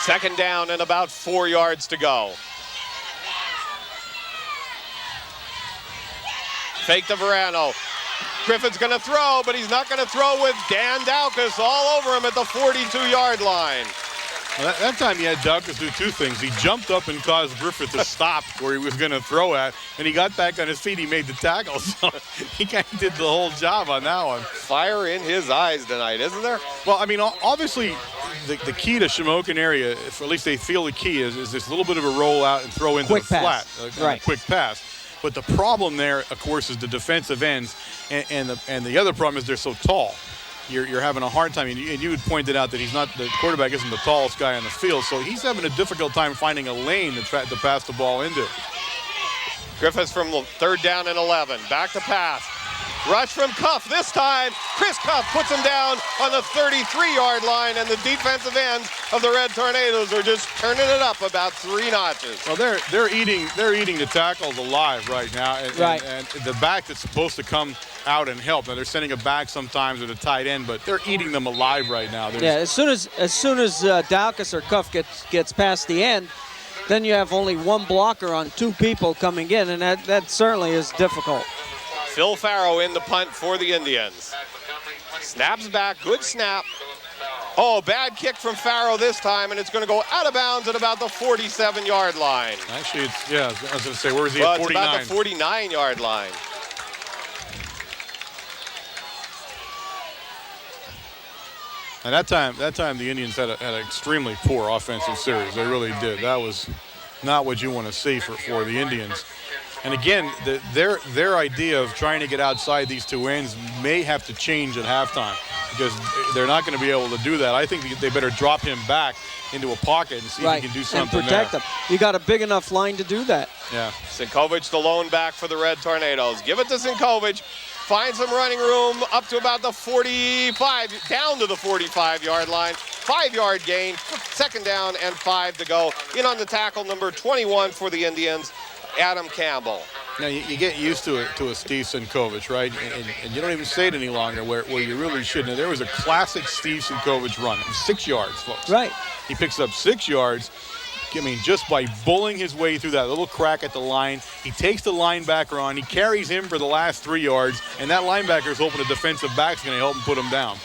Second down and about 4 yards to go. Fake to Verano. Griffin's going to throw, but he's not going to throw with Dan Daukus all over him at the 42-yard line. Well, that time he had Daukus do two things. He jumped up and caused Griffith to stop where he was going to throw at, and he got back on his feet. He made the tackle, so he kind of did the whole job on that one. Fire in his eyes tonight, isn't there? Well, I mean, obviously, the key to Shamokin area, or at least they feel the key, is this little bit of a roll out and throw into the flat, a quick pass. But the problem there, of course, is the defensive ends, and the other problem is they're so tall. You're having a hard time, and you had pointed out that the quarterback isn't the tallest guy on the field, so he's having a difficult time finding a lane to pass the ball into. Griffiths from third down and 11, back to pass. Rush from Cuff this time. Chris Cuff puts him down on the 33-yard line, and the defensive ends of the Red Tornadoes are just turning it up about 3 notches. Well, they're eating the tackles alive right now, and the back that's supposed to come out and help. Now they're sending a back sometimes with a tight end, but they're eating them alive right now. As soon as Daukus or Cuff gets past the end, then you have only one blocker on 2 people coming in, and that certainly is difficult. Phil Farrow in the punt for the Indians. Snaps back, good snap. Oh, bad kick from Farrow this time, and it's going to go out of bounds at about the 47-yard line. Actually, I was going to say, where is he at 49? It's about the 49-yard line. And that time the Indians had an extremely poor offensive series. They really did. That was not what you want to see for the Indians. And again, their idea of trying to get outside these two ends may have to change at halftime because they're not going to be able to do that. I think they better drop him back into a pocket and see if he can do something and protect them. You got a big enough line to do that. Yeah. Sinkovic, the lone back for the Red Tornadoes. Give it to Sinkovic. Find some running room up to about the 45, down to the 45-yard line. 5-yard gain, second down and 5 to go. In on the tackle, number 21 for the Indians, Adam Campbell. Now, you get used to a Steve Sinkovic, right? And you don't even say it any longer where you really should. Now, there was a classic Steve Sinkovic run. 6 yards, folks. Right. He picks up 6 yards. I mean, just by bullying his way through that little crack at the line, he takes the linebacker on, he carries him for the last 3 yards, and that linebacker is hoping the defensive back's going to help him put him down.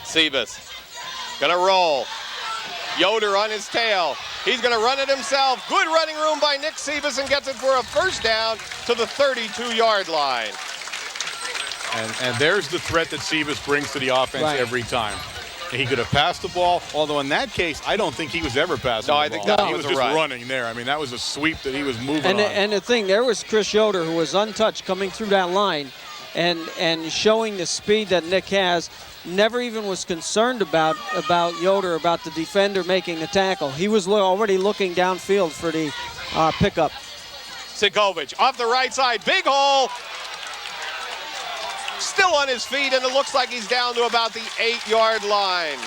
Sebas gonna roll. Yoder on his tail. He's gonna run it himself. Good running room by Nick Sebas and gets it for a first down to the 32-yard line. And there's the threat that Sebas brings to the offense every time. He could have passed the ball, although in that case, I don't think he was ever passing the ball. I think that he was just running there. I mean, that was a sweep that he was moving on. And the thing, there was Chris Yoder, who was untouched coming through that line and showing the speed that Nick has. Never even was concerned about Yoder, about the defender making the tackle. He was already looking downfield for the pickup. Sikovic off the right side, big hole. Still on his feet, and it looks like he's down to about the 8-yard line.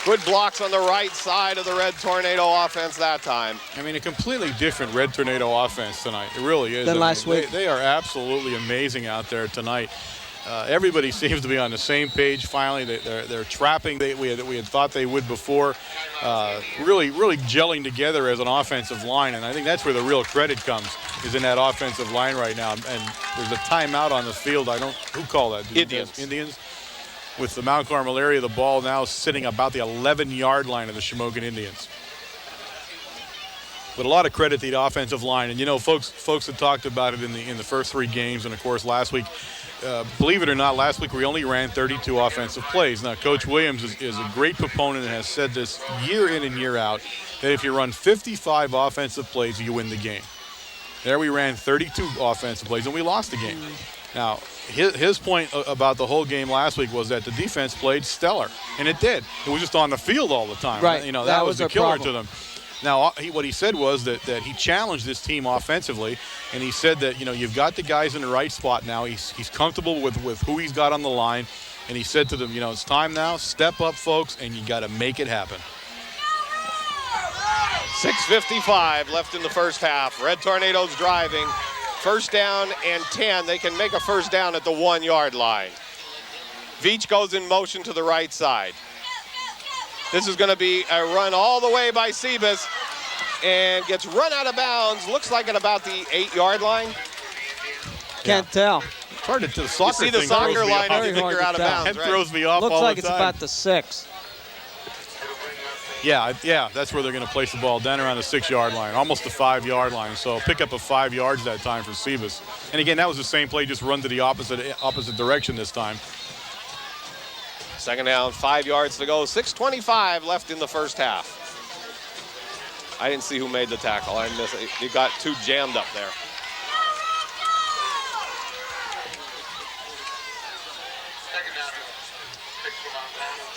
Good blocks on the right side of the Red Tornado offense that time. I mean, a completely different Red Tornado offense tonight. It really is. Than last week. They are absolutely amazing out there tonight. Everybody seems to be on the same page finally. They're trapping. We had thought they would before. Really gelling together as an offensive line, and I think that's where the real credit comes, is in that offensive line right now. And there's a timeout on the field. Who called that? Indians. With the Mount Carmel area, the ball now sitting about the 11-yard line of the Shamokin Indians. But a lot of credit to the offensive line, and you know, folks had talked about it in the first 3 games, and of course last week. Believe it or not, last week we only ran 32 offensive plays. Now, Coach Williams is a great proponent and has said this year in and year out, that if you run 55 offensive plays, you win the game. There we ran 32 offensive plays, and we lost the game. Now, his point about the whole game last week was that the defense played stellar, and it did. It was just on the field all the time. Right. You know, that was the killer problem to them. Now, what he said was that he challenged this team offensively, and he said that, you know, you've got the guys in the right spot now. He's comfortable with who he's got on the line, and he said to them, you know, it's time now. Step up, folks, and you got to make it happen. 6:55 left in the first half. Red Tornadoes driving. First down and 10. They can make a first down at the 1-yard line. Veach goes in motion to the right side. This is going to be a run all the way by Sebas and gets run out of bounds. Looks like at about the 8-yard line. Can't tell. It's hard to the soccer You see the thing soccer throws me line off. if you think you're out of bounds, That right? throws me off Looks all like the it's time. about the 6. Yeah, that's where they're going to place the ball, down around the 6-yard line, almost the 5-yard line. So pick up of 5 yards that time for Sebas. And again, that was the same play, just run to the opposite direction this time. Second down, 5 yards to go. 6:25 left in the first half. I didn't see who made the tackle. I missed it. He got too jammed up there.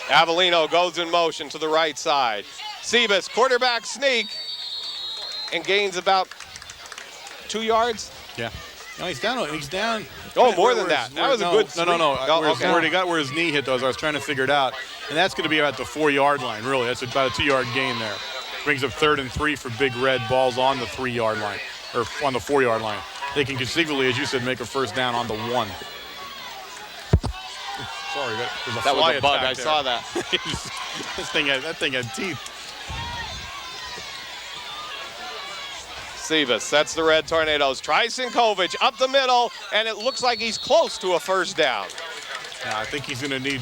Avellino goes in motion to the right side. Sebas, quarterback sneak, and gains about 2 yards. Yeah. No, he's down. Oh, more than that. That was a good sweep. No. Oh, okay. Where he got where his knee hit, though, I was trying to figure it out. And that's going to be about the 4-yard line, really. That's about a 2-yard gain there. Brings up 3rd and 3 for Big Red. Ball's on the 3-yard line, or on the 4-yard line. They can conceivably, as you said, make a first down on the 1. Sorry, there's a That fly was a bug. attack I there. saw that. that thing had teeth. Sebas, that's the Red Tornadoes. Tries Sinkovic up the middle, and it looks like he's close to a first down. Now, I think he's going to need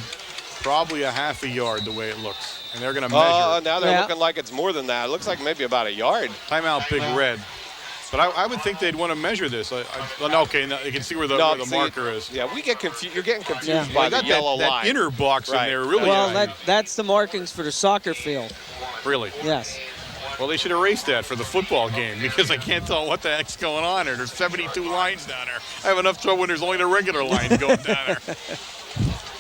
probably a half a yard the way it looks. And they're going to measure. Now they're looking like it's more than that. It looks like maybe about a yard. Timeout, Big Red. But I would think they'd want to measure this. Okay, now you can see where the marker is. Yeah, we get confused. You're getting confused by the got yellow that line. inner box in there. Really. Well, that's the markings for the soccer field. Really? Yes. Well, they should erase that for the football game because I can't tell what the heck's going on there. There's 72 lines down there. I have enough trouble when there's only the regular lines going down there.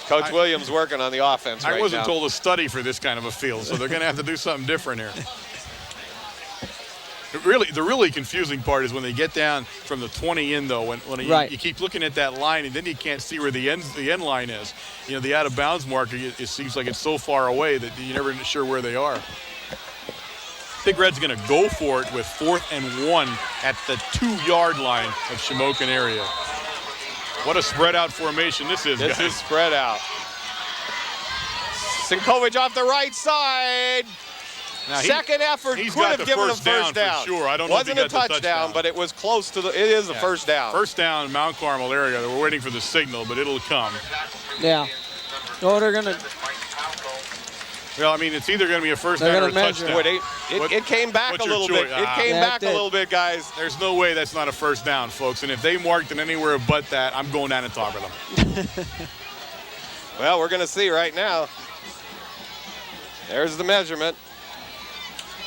Coach Williams working on the offense right now. I wasn't told to study for this kind of a field, so they're going to have to do something different here. The really confusing part is when they get down from the 20 in, though, when you keep looking at that line, and then you can't see where the end line is. You know, the out-of-bounds marker, it seems like it's so far away that you're never sure where they are. Big Red's going to go for it with 4th and 1 at the 2-yard line of Shamokin area. What a spread-out formation this is, guys. This is spread out. Sinkovic off the right side. Now Second effort could have given him first down. For sure. I don't know if he Wasn't got a touchdown, but it was close to it is a first down. First down, Mount Carmel area. We're waiting for the signal, but it'll come. Yeah. Oh, they're going to. Well, I mean, it's either going to be a first down or a touchdown. It came back a little bit. It came back a little bit, guys. There's no way that's not a first down, folks. And if they marked it anywhere but that, I'm going down and talking to them. Well, we're going to see right now. There's the measurement.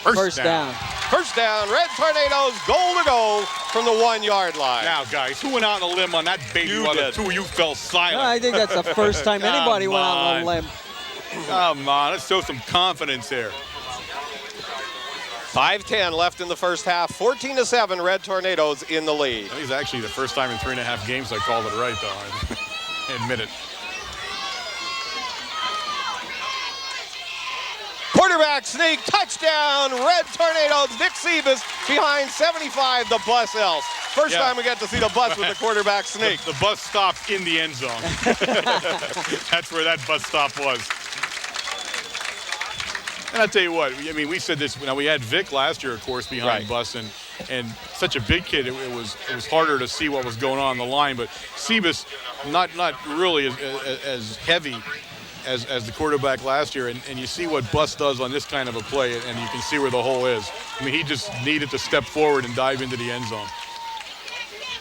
First down. First down. Red Tornadoes, goal to go from the 1-yard line. Now, guys, who went out on a limb on that baby while the two of you fell silent? No, I think that's the first time anybody went out on a limb. Come on, let's show some confidence here. 5:10 left in the first half. 14-7, Red Tornadoes in the lead. That was actually the first time in 3.5 games I called it right, though. I admit it. Quarterback sneak, touchdown, Red Tornadoes. Nick Sebas behind 75, the bus else. First time we get to see the bus with the quarterback sneak. The bus stopped in the end zone. That's where that bus stop was. And I'll tell you what, I mean, we said this, now we had Vic last year, of course, behind Bus, and such a big kid, it was harder to see what was going on the line, but Sebas, not really as heavy as the quarterback last year, and you see what Bus does on this kind of a play, and you can see where the hole is. I mean, he just needed to step forward and dive into the end zone.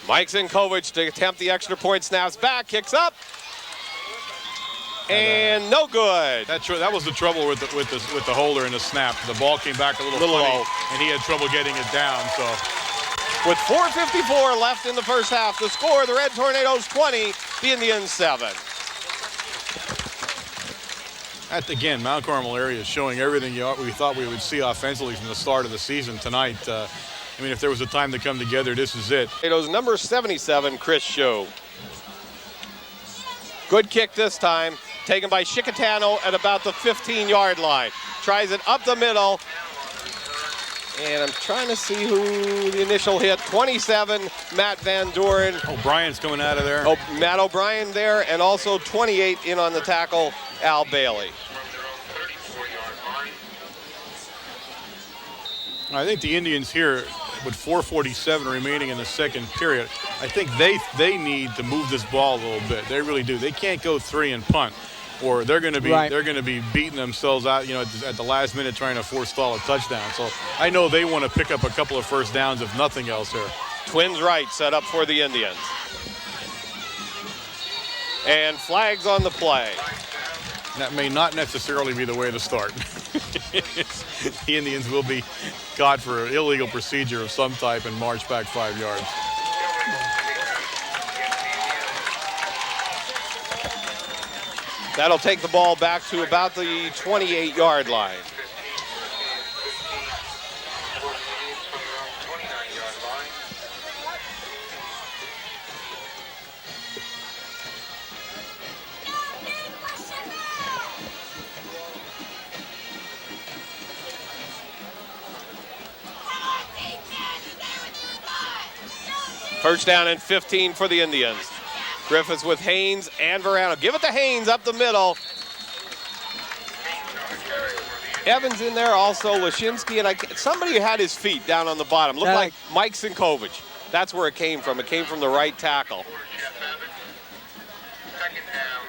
Mike Zinkovich to attempt the extra point, snaps back, kicks up, and no good. That was the trouble with the holder and the snap. The ball came back a little funny, low, and he had trouble getting it down. So, with 4:54 left in the first half, the score: the Red Tornadoes 20, the Indians 7. Again, Mount Carmel area is showing everything we thought we would see offensively from the start of the season tonight. I mean, if there was a time to come together, this is it. Tornadoes number 77, Chris Shue. Good kick this time, taken by Chicatano at about the 15-yard line. Tries it up the middle, and I'm trying to see who the initial hit. 27, Matt Van Doren. O'Brien's coming out of there. Oh, Matt O'Brien there, and also 28 in on the tackle, Al Bailey. I think the Indians here, with 4:47 remaining in the second period, I think they need to move this ball a little bit. They really do. They can't go 3 and punt, or they're going to be beating themselves out, at the last minute trying to forestall a touchdown. So I know they want to pick up a couple of first downs, if nothing else here. Twins right set up for the Indians. And flags on the play. That may not necessarily be the way to start. The Indians will be caught for an illegal procedure of some type and march back 5 yards. That'll take the ball back to about the 28-yard line. First down and 15 for the Indians. Griffiths with Haynes and Verano. Give it to Haynes up the middle. Evans in there, also Lashinsky, and somebody had his feet down on the bottom. Looked like Mike Zinkovich. That's where it came from. It came from the right tackle. Second down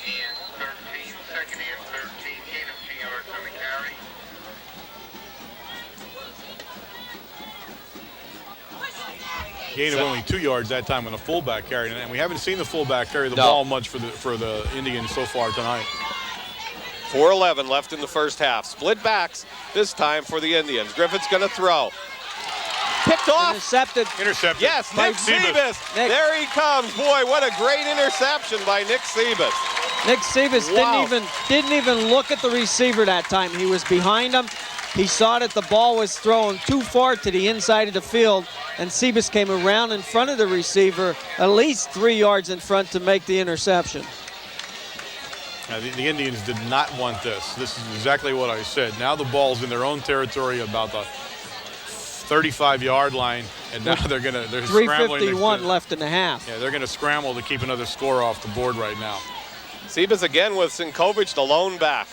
and 13. Second and 13. Gain of 2 yards on the carry. Gain of only 2 yards that time when the fullback carried it, and we haven't seen the fullback carry the ball much for the Indians so far tonight. 4:11 left in the first half. Split backs this time for the Indians. Griffith's going to throw. Picked off. Intercepted. Yes, Nick Sebas. There he comes. Boy, what a great interception by Nick Sebas. Nick Sebas didn't even look at the receiver that time. He was behind him. He saw that the ball was thrown too far to the inside of the field, and Sebas came around in front of the receiver, at least 3 yards in front, to make the interception. The Indians did not want this. This is exactly what I said. Now the ball's in their own territory, about the 35-yard line, and now they're scrambling. 3:51 left in the half. Yeah, they're going to scramble to keep another score off the board right now. Sebas again with Zinkovich, the lone back.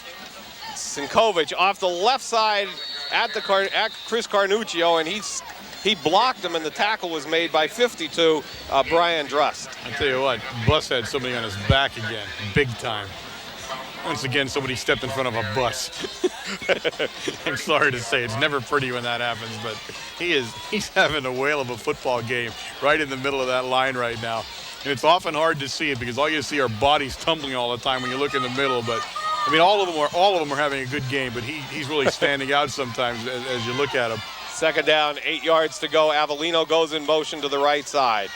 Zinkovich off the left side at Chris Carnuccio, and he blocked him, and the tackle was made by 52, Brian Drust. I tell you what, Bus had somebody on his back again, big time. Once again, somebody stepped in front of a bus. I'm sorry to say, it's never pretty when that happens, but he's having a whale of a football game right in the middle of that line right now. And it's often hard to see it because all you see are bodies tumbling all the time when you look in the middle. But I mean, all of them are having a good game, but he's really standing out sometimes as you look at him. Second down, 8 yards to go. Avellino goes in motion to the right side.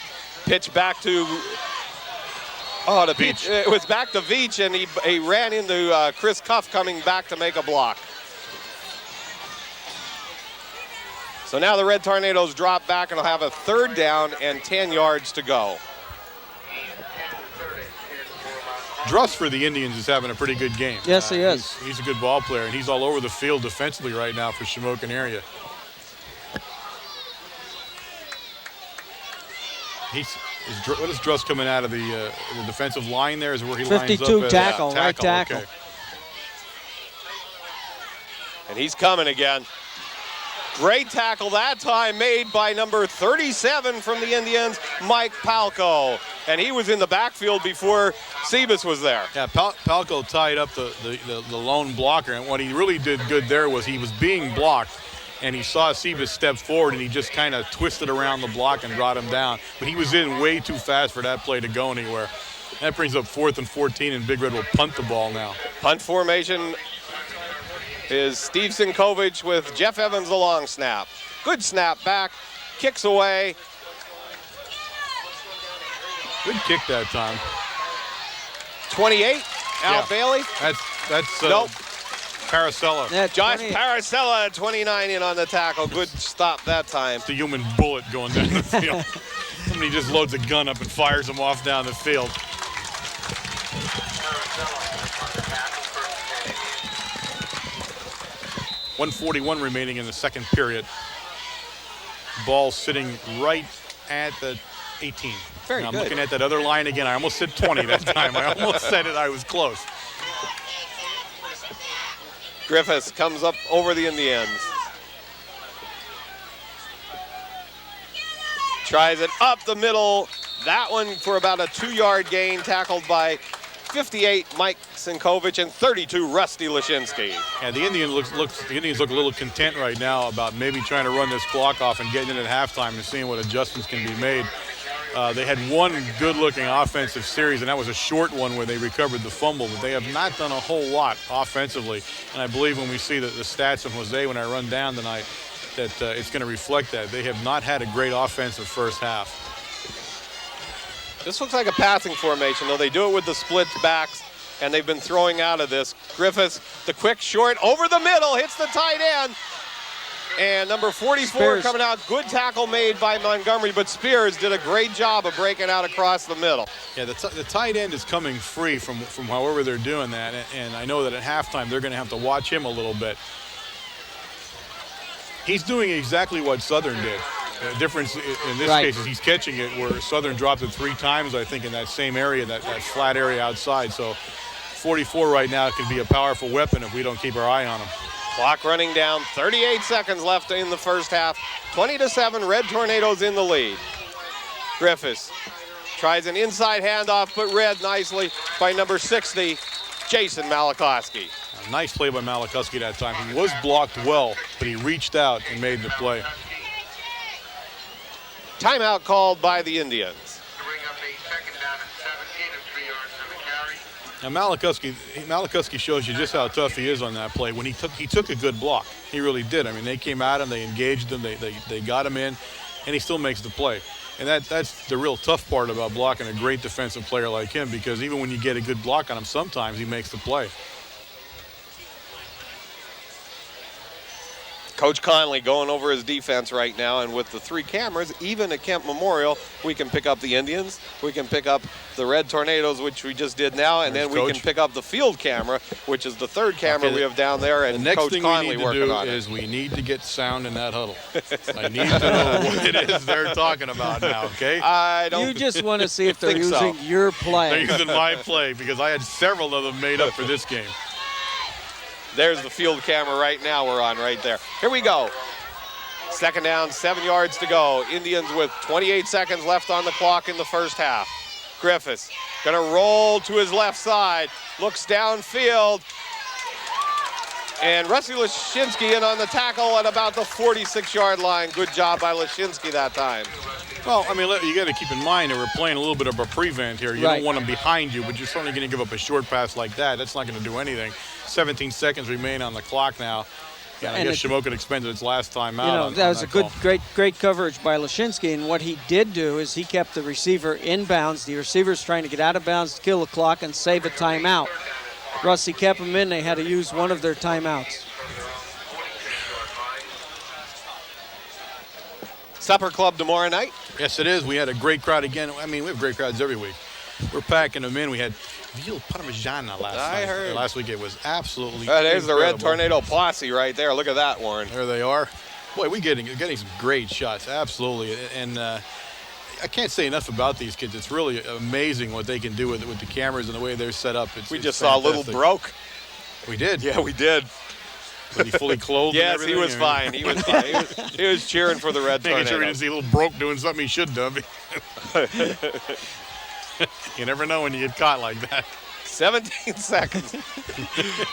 Pitch back to the pitch. It was back to Veach, and he ran into Chris Cuff coming back to make a block. So now the Red Tornadoes drop back and will have a 3rd down and 10 yards to go. Druss for the Indians is having a pretty good game. Yes, he is. He's a good ball player, and he's all over the field defensively right now for Shamokin area. What is Druss coming out of the defensive line there? Is where he lines up? 52 tackle, right tackle. Okay. And he's coming again. Great tackle that time made by number 37 from the Indians, Mike Palco. And he was in the backfield before Sebas was there. Yeah, Palco tied up the lone blocker, and what he really did good there was he was being blocked, and he saw Sebas step forward, and he just kind of twisted around the block and brought him down. But he was in way too fast for that play to go anywhere. That brings up 4th and 14, and Big Red will punt the ball now. Punt formation is Steve Sinkovich with Jeff Evans the long snap. Good snap back, kicks away. Good kick that time. 28, Al Bailey. That's nope. Paracella. Yeah, Josh Paracella, 29 in on the tackle. Good stop that time. It's the human bullet going down the field. Somebody just loads a gun up and fires them off down the field. 1:41 remaining in the 2nd period. Ball sitting right at the 18. Very I'm good. looking at that other line again. I almost said 20 that time. I almost said it. I was close. Griffiths comes up over the Indians. Tries it up the middle. That one for about a 2-yard gain, tackled by 58 Mike Sinkovich and 32 Rusty Lashinsky. And the Indians look a little content right now about maybe trying to run this clock off and getting in at halftime and seeing what adjustments can be made. They had one good-looking offensive series, and that was a short one where they recovered the fumble, but they have not done a whole lot offensively. And I believe when we see the stats of Jose when I run down tonight, that it's going to reflect that. They have not had a great offensive first half. This looks like a passing formation, though. They do it with the split backs, and they've been throwing out of this. Griffiths, the quick short, over the middle, hits the tight end. And number 44 Spears coming out. Good tackle made by Montgomery, but Spears did a great job of breaking out across the middle. Yeah, the tight end is coming free from however they're doing that, and I know that at halftime they're going to have to watch him a little bit. He's doing exactly what Southern did. The difference in this case is he's catching it where Southern dropped it 3 times, I think, in that same area, that flat area outside. So 44 right now can be a powerful weapon if we don't keep our eye on him. Clock running down, 38 seconds left in the first half. 20-7, Red Tornadoes in the lead. Griffiths tries an inside handoff, put read nicely by number 60, Jason Malakowski. A nice play by Malakowski that time. He was blocked well, but he reached out and made the play. Timeout called by the Indians. To bring up a 2nd down and 17 and 3 yards on the carry. Now Malakowski shows you just how tough he is on that play. When he took a good block, he really did. I mean, they came at him, they engaged him, they got him in, and he still makes the play. And that's the real tough part about blocking a great defensive player like him, because even when you get a good block on him, sometimes he makes the play. Coach Conley going over his defense right now, and with the 3 cameras, even at Kemp Memorial, we can pick up the Indians, we can pick up the Red Tornadoes, which we just did now, and then we can pick up the field camera, which is the 3rd camera we have down there, and the next Coach thing Conley we need working to do on is it. we need to get sound in that huddle. I need to know what it is they're talking about now, okay? I don't You just want to see if they're think so. using your play. They're using my play because I had several of them made up for this game. There's the field camera right now we're on right there. Here we go. 2nd down, 7 yards to go. Indians with 28 seconds left on the clock in the first half. Griffiths gonna roll to his left side, looks downfield, and Rusty Lashinsky in on the tackle at about the 46-yard line. Good job by Lashinsky that time. Well, I mean, you got to keep in mind that we're playing a little bit of a prevent here. You don't want them behind you, but you're certainly going to give up a short pass like that. That's not going to do anything. 17 seconds remain on the clock now. Yeah, I guess Shamokin expended its last time out. That was great coverage by Lashinsky, and what he did do is he kept the receiver inbounds. The receiver's trying to get out of bounds to kill the clock and save a timeout. Rusty kept him in. They had to use one of their timeouts. Supper Club tomorrow night. Yes, it is. We had a great crowd again. I mean, we have great crowds every week. We're packing them in. We had veal parmigiana last week. It was absolutely There's the Red incredible. Tornado posse right there. Look at that, Warren. There they are. Boy, we're getting some great shots. Absolutely. And I can't say enough about these kids. It's really amazing what they can do with the cameras and the way they're set up. We just saw a little broke. We did. Yeah, we did. Was he fully clothed? Yes, and he was fine. He was fine. He was cheering for the Red Making Tornado. sure we didn't see a little broke doing something he shouldn't have. You never know when you get caught like that. 17 seconds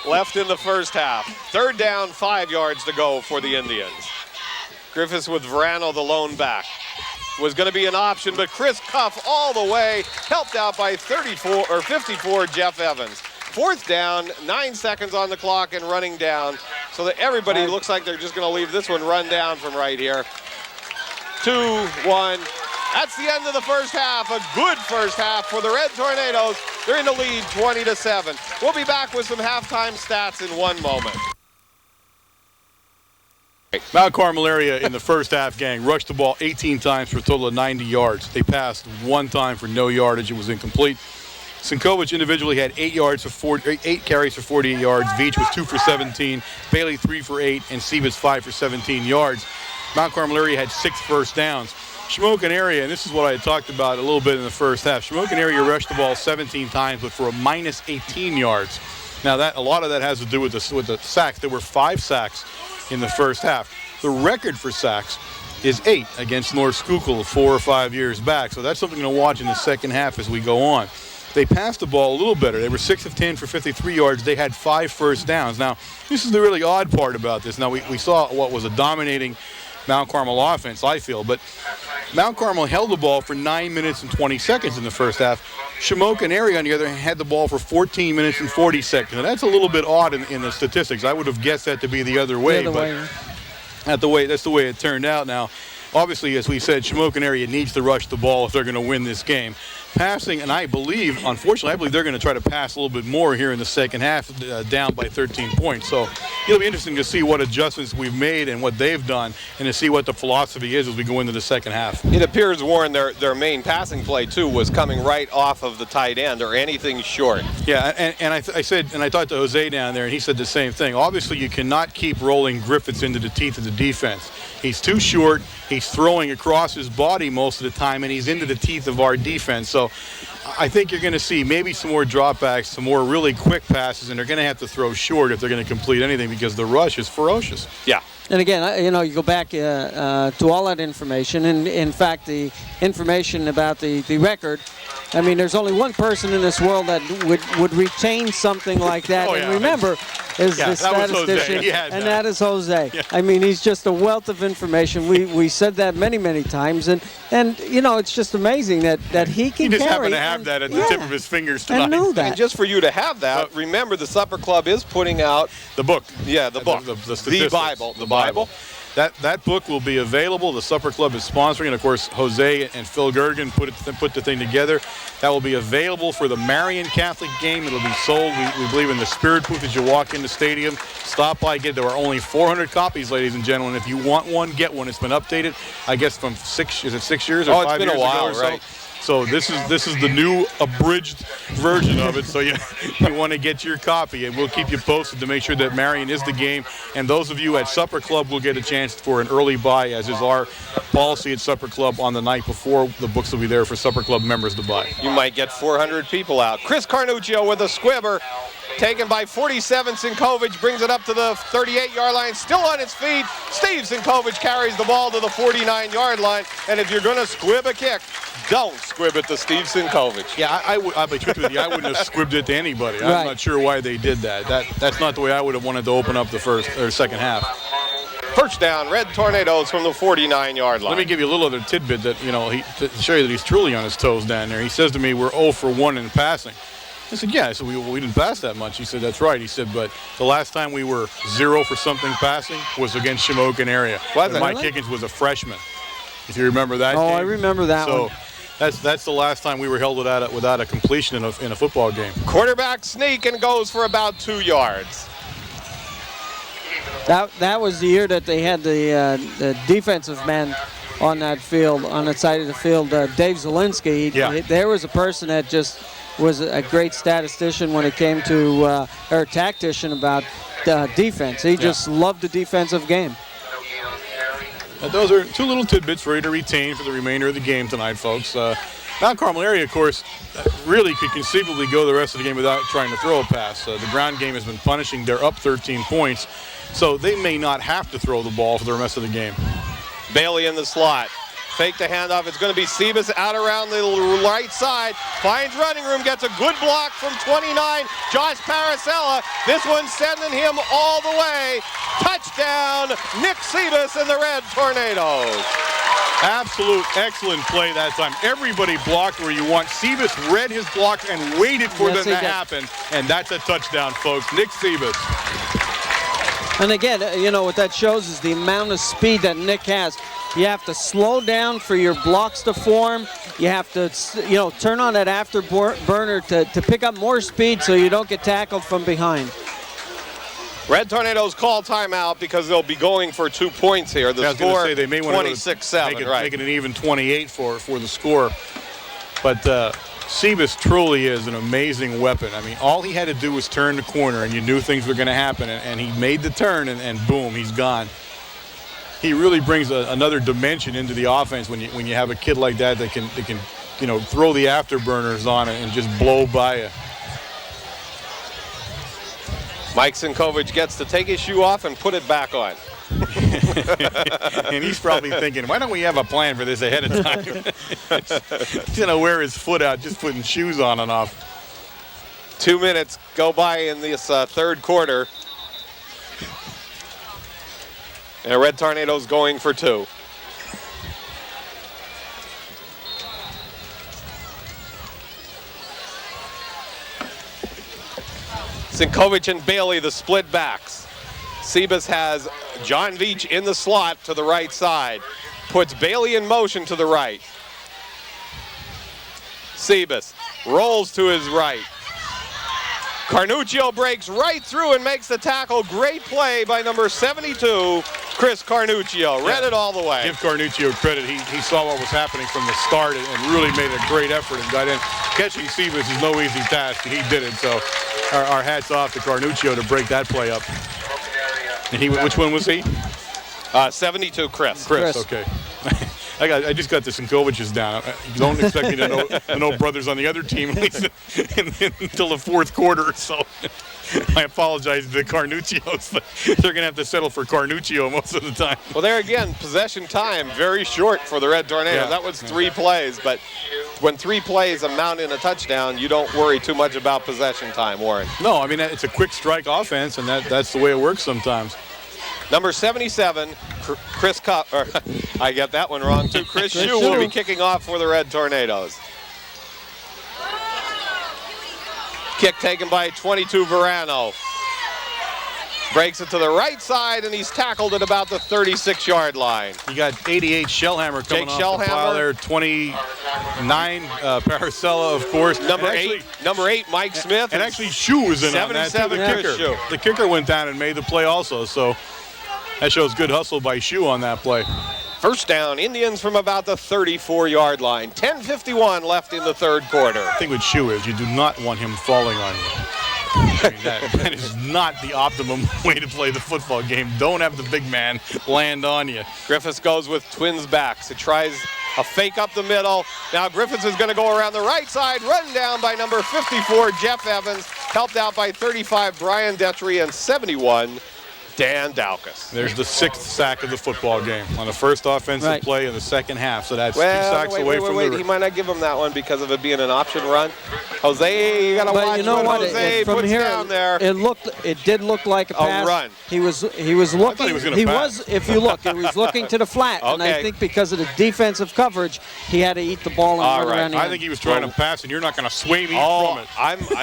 left in the first half. 3rd down, 5 yards to go for the Indians. Griffiths with Verano, the lone back. Was going to be an option, but Chris Cuff all the way, helped out by 54 Jeff Evans. 4th down, 9 seconds on the clock and running down, so that everybody looks like they're just going to leave this one run down from right here. 2-1. That's the end of the first half. A good first half for the Red Tornadoes. They're in the lead 20-7. We'll be back with some halftime stats in one moment. Mount Carmel area in the first half, gang, rushed the ball 18 times for a total of 90 yards. They passed 1 time for no yardage. It was incomplete. Sinkovich individually had 8 carries for 48 yards. Veach was 2 for 17. Bailey 3 for 8, and Sievitz 5 for 17 yards. Mount Carmel area had 6 first downs. Shamokin area, and this is what I had talked about a little bit in the first half. Shamokin area rushed the ball 17 times, but for a minus 18 yards. Now a lot of that has to do with the sacks. There were 5 sacks in the first half. The record for sacks is 8 against North Schuylkill 4 or 5 years back. So that's something to watch in the second half as we go on. They passed the ball a little better. They were 6 of 10 for 53 yards. They had 5 first downs. Now, this is the really odd part about this. Now, we saw what was a dominating Mount Carmel offense, I feel, but Mount Carmel held the ball for 9 minutes and 20 seconds in the first half. Shamokin area, on the other hand, had the ball for 14 minutes and 40 seconds. And that's a little bit odd in the statistics. I would have guessed that to be the other way, that's the way it turned out. Now, obviously, as we said, Shamokin area needs to rush the ball if they're going to win this game. Passing, and unfortunately, I believe they're going to try to pass a little bit more here in the second half, down by 13 points. So it'll be interesting to see what adjustments we've made and what they've done, and to see what the philosophy is as we go into the second half. It appears, Warren, their main passing play, too, was coming right off of the tight end or anything short. Yeah, and I talked to Jose down there, and he said the same thing. Obviously, you cannot keep rolling Griffiths into the teeth of the defense. He's too short. He's throwing across his body most of the time, and he's into the teeth of our defense. So I think you're going to see maybe some more dropbacks, some more really quick passes, and they're going to have to throw short if they're going to complete anything because the rush is ferocious. Yeah. And again, you go back to all that information, and in fact, the information about the record. I mean, there's only one person in this world that would retain something like that. Oh, and yeah. remember, is the statistician, and that is Jose. Yeah. I mean, he's just a wealth of information. We said that many times, and it's just amazing that he can He just carry. happened to have that at the tip of his fingers tonight. I knew that. And just for you to have that, remember the Supper Club is putting out The book. Yeah, the book. The Bible. The Bible. That book will be available. The Supper Club is sponsoring, and of course, Jose and Phil Gergen put the thing together. That will be available for the Marion Catholic game. It'll be sold, we believe, in the Spirit booth as you walk in the stadium. Stop by, get. There are only 400 copies, ladies and gentlemen. If you want one, get one. It's been updated, I guess, from 6 years or 5 years it's been a while, ago or right? So this is the new abridged version of it. So you want to get your copy, and we'll keep you posted to make sure that Marion is the game. And those of you at Supper Club will get a chance for an early buy, as is our policy at Supper Club on the night before. The books will be there for Supper Club members to buy. You might get 400 people out. Chris Carnuccio with a squibber. Taken by 47. Sinkovich brings it up to the 38-yard line. Still on its feet. Steve Sinkovich carries the ball to the 49-yard line. And if you're going to squib a kick, don't squib it to Steve Sinkovich. Yeah, I'll be truthful with you. I wouldn't have squibbed it to anybody. I'm not sure why they did that. That's not the way I would have wanted to open up the first or second half. First down, Red Tornadoes from the 49-yard line. Let me give you a little other tidbit that, to show you that he's truly on his toes down there. He says to me, we're 0 for 1 in passing. I said, yeah. I said, we didn't pass that much. He said, that's right. He said, but the last time we were 0 for something passing was against Shamokin area. Mike Higgins was a freshman, if you remember that game. I remember that one. So that's the last time we were held without a completion in a football game. Quarterback sneak and goes for about 2 yards. That was the year that they had the defensive man on that field, on that side of the field. Dave Zielinski, there was a person that just was a great statistician when it came to, or tactician about defense. He just loved the defensive game. Those are two little tidbits for you to retain for the remainder of the game tonight, folks. Mount Carmel area, of course, really could conceivably go the rest of the game without trying to throw a pass. The ground game has been punishing. They're up 13 points, so they may not have to throw the ball for the rest of the game. Bailey in the slot. Fake the handoff. It's going to be Sebas out around the right side. Finds running room. Gets a good block from 29. Josh Paracella. This one's sending him all the way. Touchdown, Nick Sebas and the Red Tornadoes. Absolute excellent play that time. Everybody blocked where you want. Sebas read his block and waited for them to happen. And that's a touchdown, folks. Nick Sebas. And again, what that shows is the amount of speed that Nick has. You have to slow down for your blocks to form. You have to, turn on that afterburner to pick up more speed so you don't get tackled from behind. Red Tornadoes call timeout because they'll be going for 2 points here. The score, they may want to 26-7, make it an even 28 for the score. But Sebas truly is an amazing weapon. I mean, all he had to do was turn the corner, and you knew things were going to happen. And he made the turn, and boom, he's gone. He really brings another dimension into the offense when you have a kid like that can throw the afterburners on it and just blow by you. Mike Sinkovich gets to take his shoe off and put it back on. And he's probably thinking, why don't we have a plan for this ahead of time? He's going to wear his foot out just putting shoes on and off. 2 minutes go by in this third quarter. And Red Tornadoes going for 2. Sinkovich and Bailey, the split backs. Sebas has John Veach in the slot to the right side. Puts Bailey in motion to the right. Sebas rolls to his right. Carnuccio breaks right through and makes the tackle. Great play by number 72, Chris Carnuccio. Read it all the way. Give Carnuccio credit. He saw what was happening from the start and really made a great effort and got in. Catching Sebas is no easy task, and he did it. So our hats off to Carnuccio to break that play up. And which one was he? 72, Chris. Chris, okay. I just got the Sinkoviches down. Don't expect me to know brothers on the other team at least until the fourth quarter. So I apologize to the Carnuccios, but they're going to have to settle for Carnuccio most of the time. Well, there again, possession time very short for the Red Tornadoes. Yeah. That was 3 plays, but when 3 plays amount in a touchdown, you don't worry too much about possession time, Warren. No, I mean, it's a quick strike offense, and that's the way it works sometimes. Number 77, Chris I get that one wrong too. Chris Shue will be kicking off for the Red Tornadoes. Kick taken by 22, Verano. Breaks it to the right side, and he's tackled at about the 36-yard line. You got 88 Shellhammer coming Jake off the pile there. 29 Paracella, of course. Number 8, Mike Smith. And actually, Shue was in on that too. 77, The kicker went down and made the play also. So that shows good hustle by Shue on that play. First down, Indians from about the 34-yard line. 10:51 left in the third quarter. The thing with Shue is you do not want him falling on you. I mean, that is not the optimum way to play the football game. Don't have the big man land on you. Griffiths goes with twins backs. It tries a fake up the middle. Now Griffiths is going to go around the right side, run down by number 54, Jeff Evans, helped out by 35, Brian Detry, and 71, Dan Daukus. There's the 6th sack of the football game on the first offensive play in the second half. So that's 2 sacks away from the... He might not give him that one because of it being an option run. Jose, you got to watch what Jose puts down there. It did look like a pass. run. He was looking. He was If you look, he was looking to the flat, and I think because of the defensive coverage, he had to eat the ball and run around the end. I think he was trying to pass, and you're not going to sway me from it.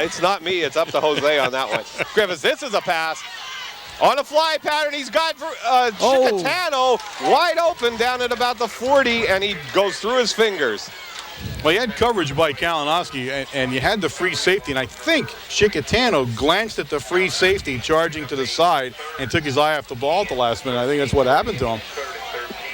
It's not me. It's up to Jose on that one. Griffiths, this is a pass. On a fly pattern, he's got Chicatano wide open down at about the 40, and he goes through his fingers. Well, you had coverage by Kalinowski, and you had the free safety, and I think Chicatano glanced at the free safety charging to the side and took his eye off the ball at the last minute. I think that's what happened to him.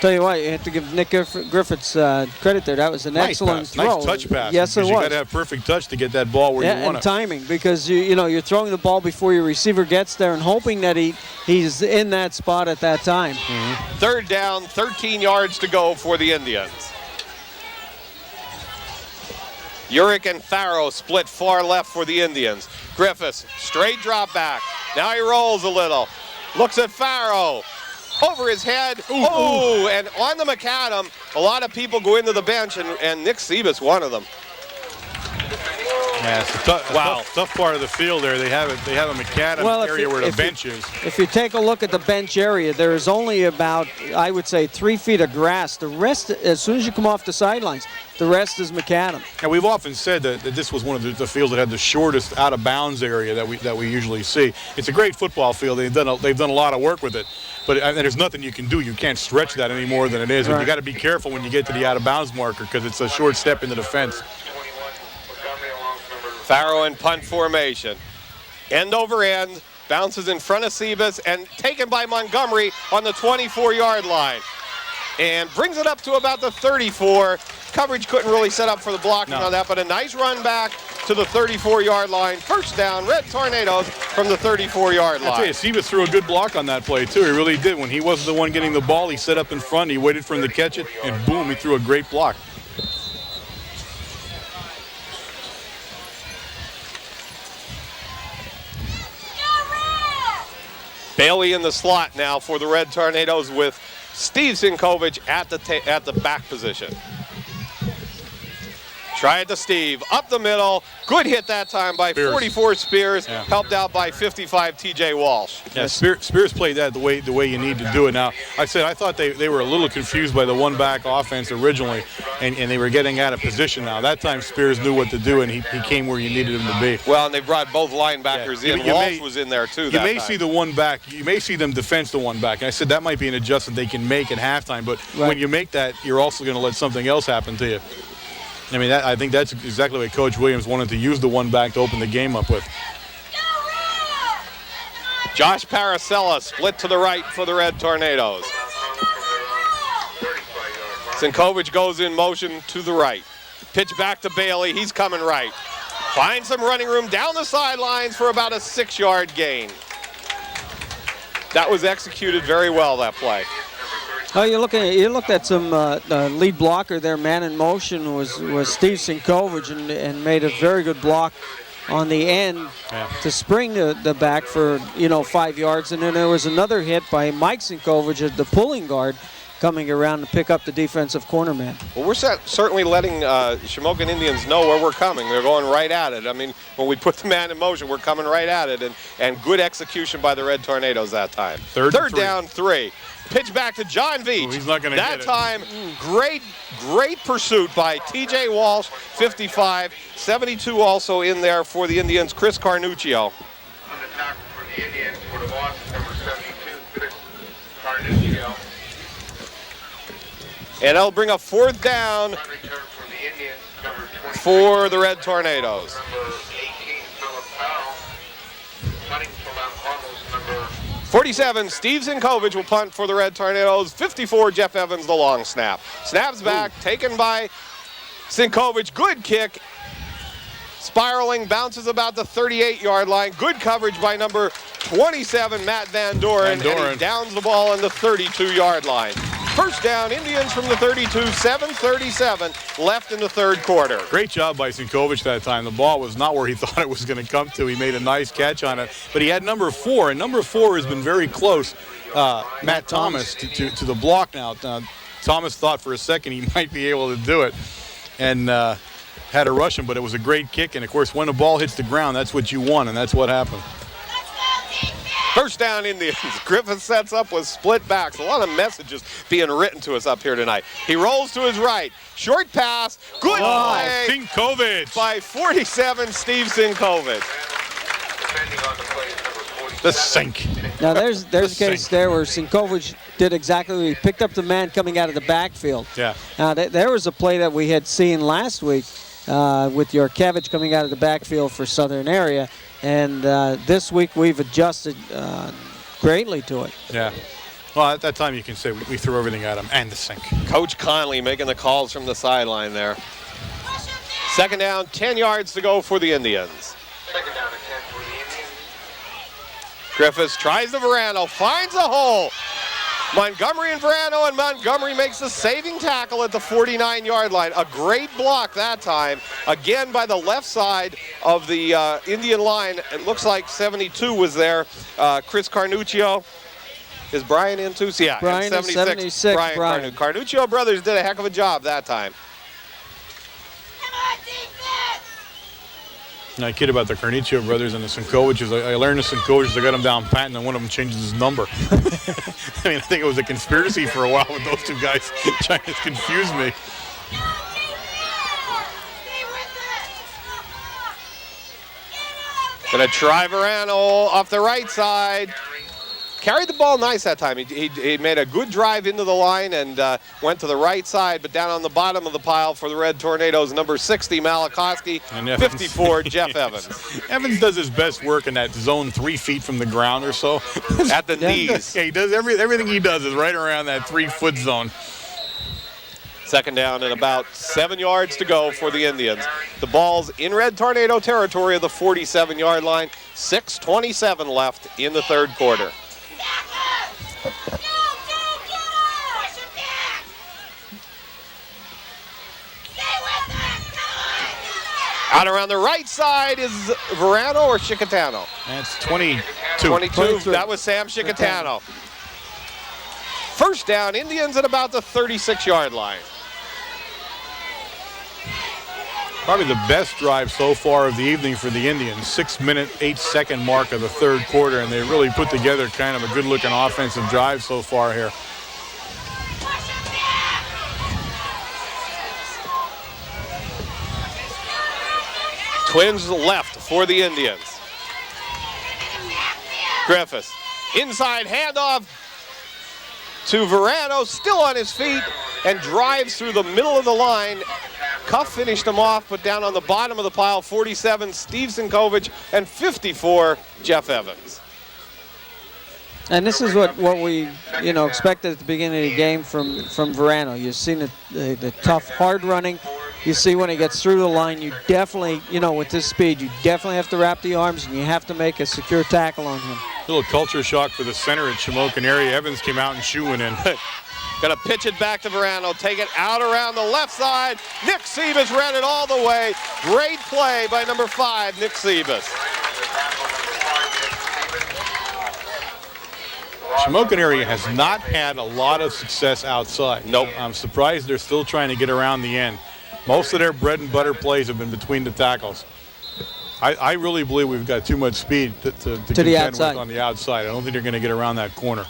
Tell you what, you have to give Nick Griffiths credit there. That was an excellent pass. throw. Nice touch pass. Yes, it was. You got to have perfect touch to get that ball where you want and it. timing, because you're throwing the ball before your receiver gets there and hoping that he's in that spot at that time. Third down, 13 yards to go for the Indians. Urick and Farrow split far left for the Indians. Griffiths, straight drop back. Now he rolls a little. Looks at Farrow. Over his head. Ooh, and on the macadam, a lot of people go into the bench, and Nick Sebas one of them. Yeah, it's a tough part of the field there. They have a macadam area where the bench is. If you take a look at the bench area, there is only about, I would say, 3 feet of grass. The rest, as soon as you come off the sidelines, the rest is macadam. And we've often said that this was one of the fields that had the shortest out of bounds area that we usually see. It's a great football field. They've done a lot of work with it, but there's nothing you can do. You can't stretch that any more than it is. Right. You got to be careful when you get to the out of bounds marker, because it's a short step into the fence. Farrow in punt formation. End over end, bounces in front of Sebas and taken by Montgomery on the 24-yard line. And brings it up to about the 34. Coverage couldn't really set up for the blocking on that, but a nice run back to the 34-yard line. First down, Red Tornadoes from the 34-yard line. I tell you, Sebas threw a good block on that play, too. He really did. When he wasn't the one getting the ball, he set up in front, he waited for him to catch it, and boom, he threw a great block. Bailey in the slot now for the Red Tornadoes with Steve Sinkovich at the back position. Try it to Steve, up the middle. Good hit that time by 44 Spears, helped out by 55 TJ Walsh. Yeah, Spears played that the way you need to do it. Now, I thought they were a little confused by the one-back offense originally, and they were getting out of position now. That time Spears knew what to do, and he came where you needed him to be. Well, and they brought both linebackers in. Walsh was in there too. You may see the one-back. You may see them defense the one-back. And I said that might be an adjustment they can make at halftime, but when you make that, you're also going to let something else happen to you. I mean, I think that's exactly what Coach Williams wanted to use the one back to open the game up with. Josh Paracella split to the right for the Red Tornadoes. Sinkovich goes in motion to the right. Pitch back to Bailey. He's coming right. Finds some running room down the sidelines for about a 6-yard gain. That was executed very well, that play. Oh, you looked at some lead blocker there, man in motion was Steve Sinkovich, and made a very good block on the end to spring the back for 5 yards, and then there was another hit by Mike Sinkovich at the pulling guard coming around to pick up the defensive corner man. Well, we're certainly letting Shamokin Indians know where we're coming. They're going right at it. I mean, when we put the man in motion, we're coming right at it, and good execution by the Red Tornadoes that time. Third down, 3. Pitch back to John Veach. He's not going to get it. That time, great pursuit by TJ Walsh, 55. 72 also in there for the Indians, Chris Carnuccio. On the tackle for the Indians for the loss, number 72, Chris Carnuccio. And that'll bring up 4th down Return from the Indians, number 23, for the Red Tornadoes. number 18, Philip Powell. Punting for Mount Carmel's number 47, Steve Sinkovich will punt for the Red Tornadoes. 54, Jeff Evans, the long snap. Snaps back, taken by Sinkovich. Good kick. Spiraling, bounces about the 38-yard line. Good coverage by number 27, Matt Van Doren. And he downs the ball on the 32-yard line. First down, Indians from the 32, 7:37 left in the third quarter. Great job by Sinkovich that time. The ball was not where he thought it was going to come to. He made a nice catch on it. But he had number 4, and number 4 has been very close, Matt Thomas, to the block now. Thomas thought for a second he might be able to do it, and had to rush him, but it was a great kick. And, of course, when the ball hits the ground, that's what you want, and that's what happened. First down, Indians. Griffith sets up with split backs. A lot of messages being written to us up here tonight. He rolls to his right. Short pass. Good play. Sinkovich. By 47, Steve Sinkovich. defending on the play, number 47. The sink. Now there's a case there where Sinkovich did exactly what he picked up the man coming out of the backfield. Yeah. Now there was a play that we had seen last week with Yorkevich coming out of the backfield for Southern Area. And this week we've adjusted greatly to it. Yeah. Well, at that time you can say we threw everything at them and the sink. Coach Conley making the calls from the sideline there. Second down, 10 yards to go for the Indians. Second down and 10 for the Indians. Griffiths tries the Verano, finds a hole. Montgomery and Verano, and Montgomery makes the saving tackle at the 49-yard line. A great block that time, again by the left side of the Indian line. It looks like 72 was there. Chris Carnuccio. Is Brian in too? Yeah, Brian and 76. Brian. Carnuccio brothers did a heck of a job that time. I kid about the Carniccio brothers and the Sinkoviches. I learned the Sinkoviches, I got them down pat, and then one of them changes his number. I mean, I think it was a conspiracy for a while with those two guys trying to confuse me. Gonna try Verano off the right side. Carried the ball nice that time. He made a good drive into the line and went to the right side, but down on the bottom of the pile for the Red Tornadoes, number 60, Malakowski, And Evans. 54, Jeff Evans. Evans does his best work in that zone 3 feet from the ground or so. At the knees. Yeah, he does everything he does is right around that 3-foot zone. Second down and about 7 yards to go for the Indians. The ball's in Red Tornado territory of the 47-yard line. 6:27 left in the third quarter. Out around the right side is Verano or Chicatano? That's 22. 22. That was Sam Chicatano. First down, Indians at about the 36-yard line. Probably the best drive so far of the evening for the Indians. 6-minute, 8-second mark of the third quarter, and they really put together kind of a good-looking offensive drive so far here. Twins left for the Indians. Griffiths, inside handoff to Verano, still on his feet, and drives through the middle of the line. Cuff finished him off, but down on the bottom of the pile, 47, Steve Sinkovich, and 54, Jeff Evans. And this is what we expected at the beginning of the game from Verano. You've seen the tough, hard running. You see when he gets through the line, you definitely, with this speed, you definitely have to wrap the arms and you have to make a secure tackle on him. A little culture shock for the center at Shamokin area. Evans came out and shoeing in. Gonna pitch it back to Verano, take it out around the left side. Nick Sebas ran it all the way. Great play by number 5, Nick Sebas. Shamokin area has not had a lot of success outside. Nope. I'm surprised they're still trying to get around the end. Most of their bread and butter plays have been between the tackles. I really believe we've got too much speed to contend the outside. with on the outside. I don't think they're going to get around that corner.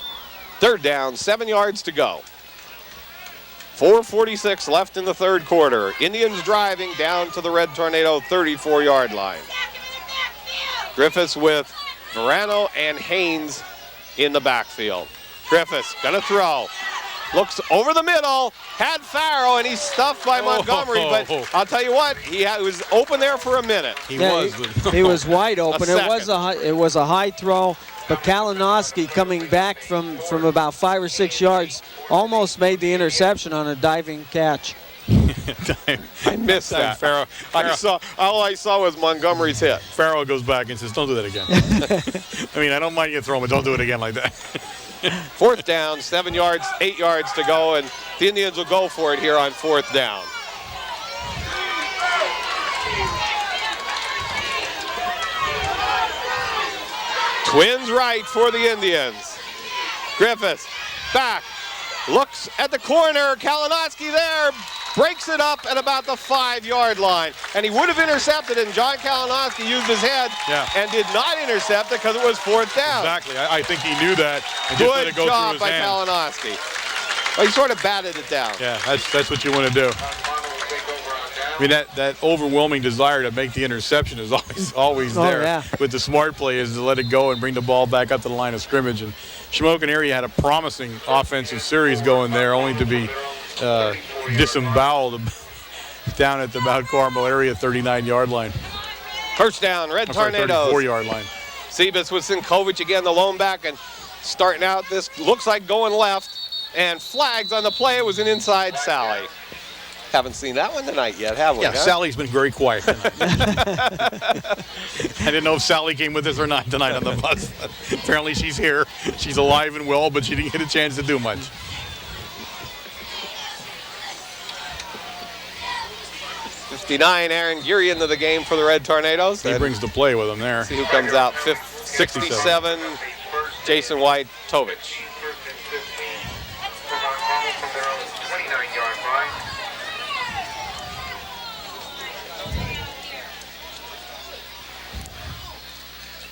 Third down, 7 yards to go. 4:46 left in the third quarter. Indians driving down to the Red Tornado 34-yard line. Griffiths with Verano and Haynes in the backfield. Griffiths gonna throw. Looks over the middle, had Farrow, and he's stuffed by Montgomery. But I'll tell you what, he was open there for a minute. He was wide open. A It was a high throw, but Kalinowski coming back from about 5 or 6 yards almost made the interception on a diving catch. I missed that. Farrow. All I saw was Montgomery's hit. Farrow goes back and says, don't do that again. I mean, I don't mind you throwing, but don't do it again like that. Fourth down, 7 yards, 8 yards to go, and the Indians will go for it here on fourth down. Twins right for the Indians. Griffiths back, looks at the corner. Kalinowski there, breaks it up at about the 5-yard line. And he would have intercepted it, and John Kalinowski used his head and did not intercept it because it was fourth down. Exactly. I think he knew that. And just let Good it go job through by his hand. Kalinowski. Well, he sort of batted it down. Yeah, that's what you want to do. I mean, that overwhelming desire to make the interception is always there. Yeah. But the smart play is to let it go and bring the ball back up to the line of scrimmage. And Shamokin area had a promising offensive series going there, only to be disemboweled down at the Mount Carmel area 39-yard line. First down, Red Tornadoes. 34-yard line. Sebas with Sinkovich again, the lone back, and starting out. This looks like going left, and flags on the play. It was an inside Sally. Haven't seen that one tonight yet, have we? Yeah, huh? Sally's been very quiet tonight. I didn't know if Sally came with us or not tonight on the bus. Apparently she's here. She's alive and well, but she didn't get a chance to do much. '59, Aaron Geary into the game for the Red Tornadoes. He brings the play with him there. See who comes out. 67, Jason White, Tovich. First and 15 for Mount Carmel from their own 29-yard line.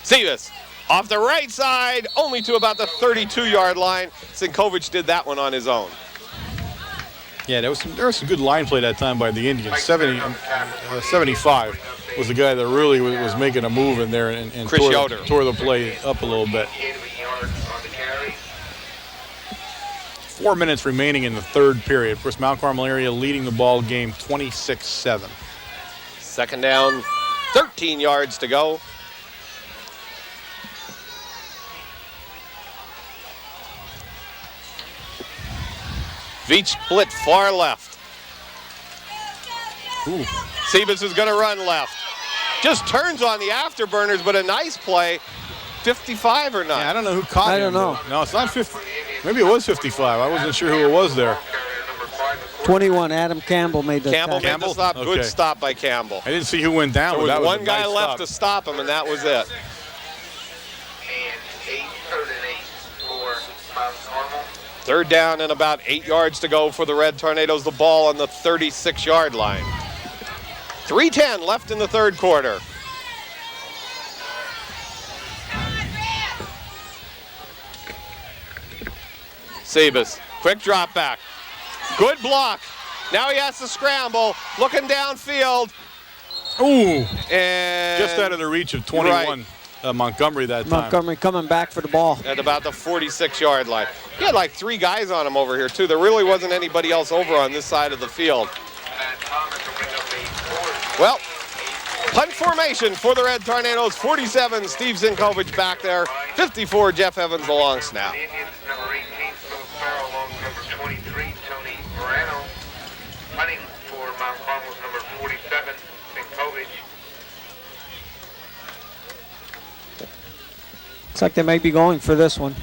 See this. Off the right side, only to about the 32-yard line. Sinkovich did that one on his own. Yeah, there was some good line play that time by the Indians. 75 was the guy that really was making a move in there and Chris Yoder. tore the play up a little bit. 8 yards on the carry. 4 minutes remaining in the third period. Of course, Mount Carmel area leading the ball game 26-7. Second down, 13 yards to go. Veach split far left. Ooh. Sebas is going to run left. Just turns on the afterburners, but a nice play. 55 or not? Yeah, I don't know who caught I him. don't know. No, it's not 50. Maybe it was 55. I wasn't sure who it was there. 21, Adam Campbell made the Campbell made tackle. the stop. Good Okay. stop by Campbell. I didn't see who went down. There but was that was one a guy nice left stop. to stop him, and that was it. And 3rd and 8 for Mount Carmel. Third down and about 8 yards to go for the Red Tornadoes. The ball on the 36-yard line. 3:10 left in the third quarter. Sebas, quick drop back. Good block. Now he has to scramble. Looking downfield. Ooh, And just out of the reach of 21. Montgomery that time. Montgomery coming back for the ball. at about the 46-yard line. He had like 3 guys on him over here, too. There really wasn't anybody else over on this side of the field. And Thomas will bring up a 4th. Well, punt formation for the Red Tornadoes. 47, Steve Zinkovich back there. 54, Jeff Evans, the long snap. The Indians, number 18, Phil Farrell, along with number 23, Tony Morano. Punting for Mount Carmel's number 47, Sinkovich. Looks like they may be going for this one.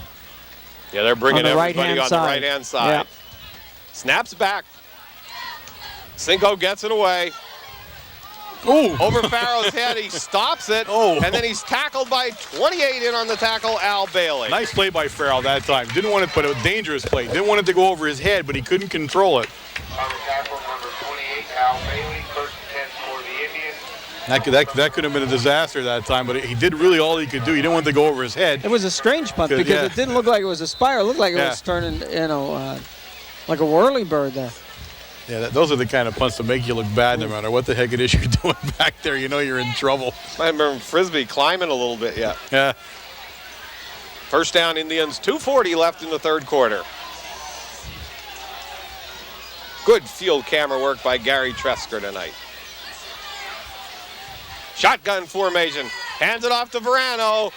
Yeah, they're bringing On the everybody right-hand on the side. right-hand side. Yeah. Snaps back. Cinco gets it away. Ooh. Over Farrow's head, he stops it, Oh. and then he's tackled by 28 in on the tackle, Al Bailey. Nice play by Farrell that time. Didn't want it, but a dangerous play. Didn't want it to go over his head, but he couldn't control it. On the tackle, number 28, Al Bailey. 1st and 10 for the Indians. That could have been a disaster that time, but he did really all he could do. He didn't want it to go over his head. It was a strange punt Good, because yeah. it didn't look like it was a spiral. It looked like it Yeah. was turning, like a whirly bird there. Yeah, those are the kind of punts that make you look bad no matter what the heck it is you're doing back there. You know you're in trouble. I remember Frisbee climbing a little bit yet. Yeah. First down, Indians, 2:40 left in the third quarter. Good field camera work by Gary Tresker tonight. Shotgun formation, hands it off to Verano.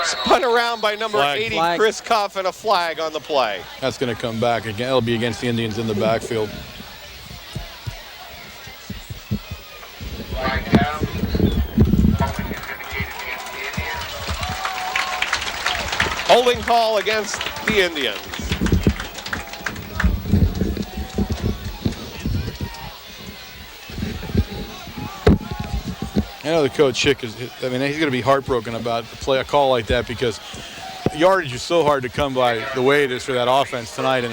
Spun around by number Flag. 80, Flag. Chris Cuff, and a flag on the play. That's going to come back again. It'll be against the Indians in the backfield. Flag down. Holding is indicated against the Indians. Holding call against the Indians. I know the coach Schick he's going to be heartbroken about a call like that because yardage is so hard to come by the way it is for that offense tonight, and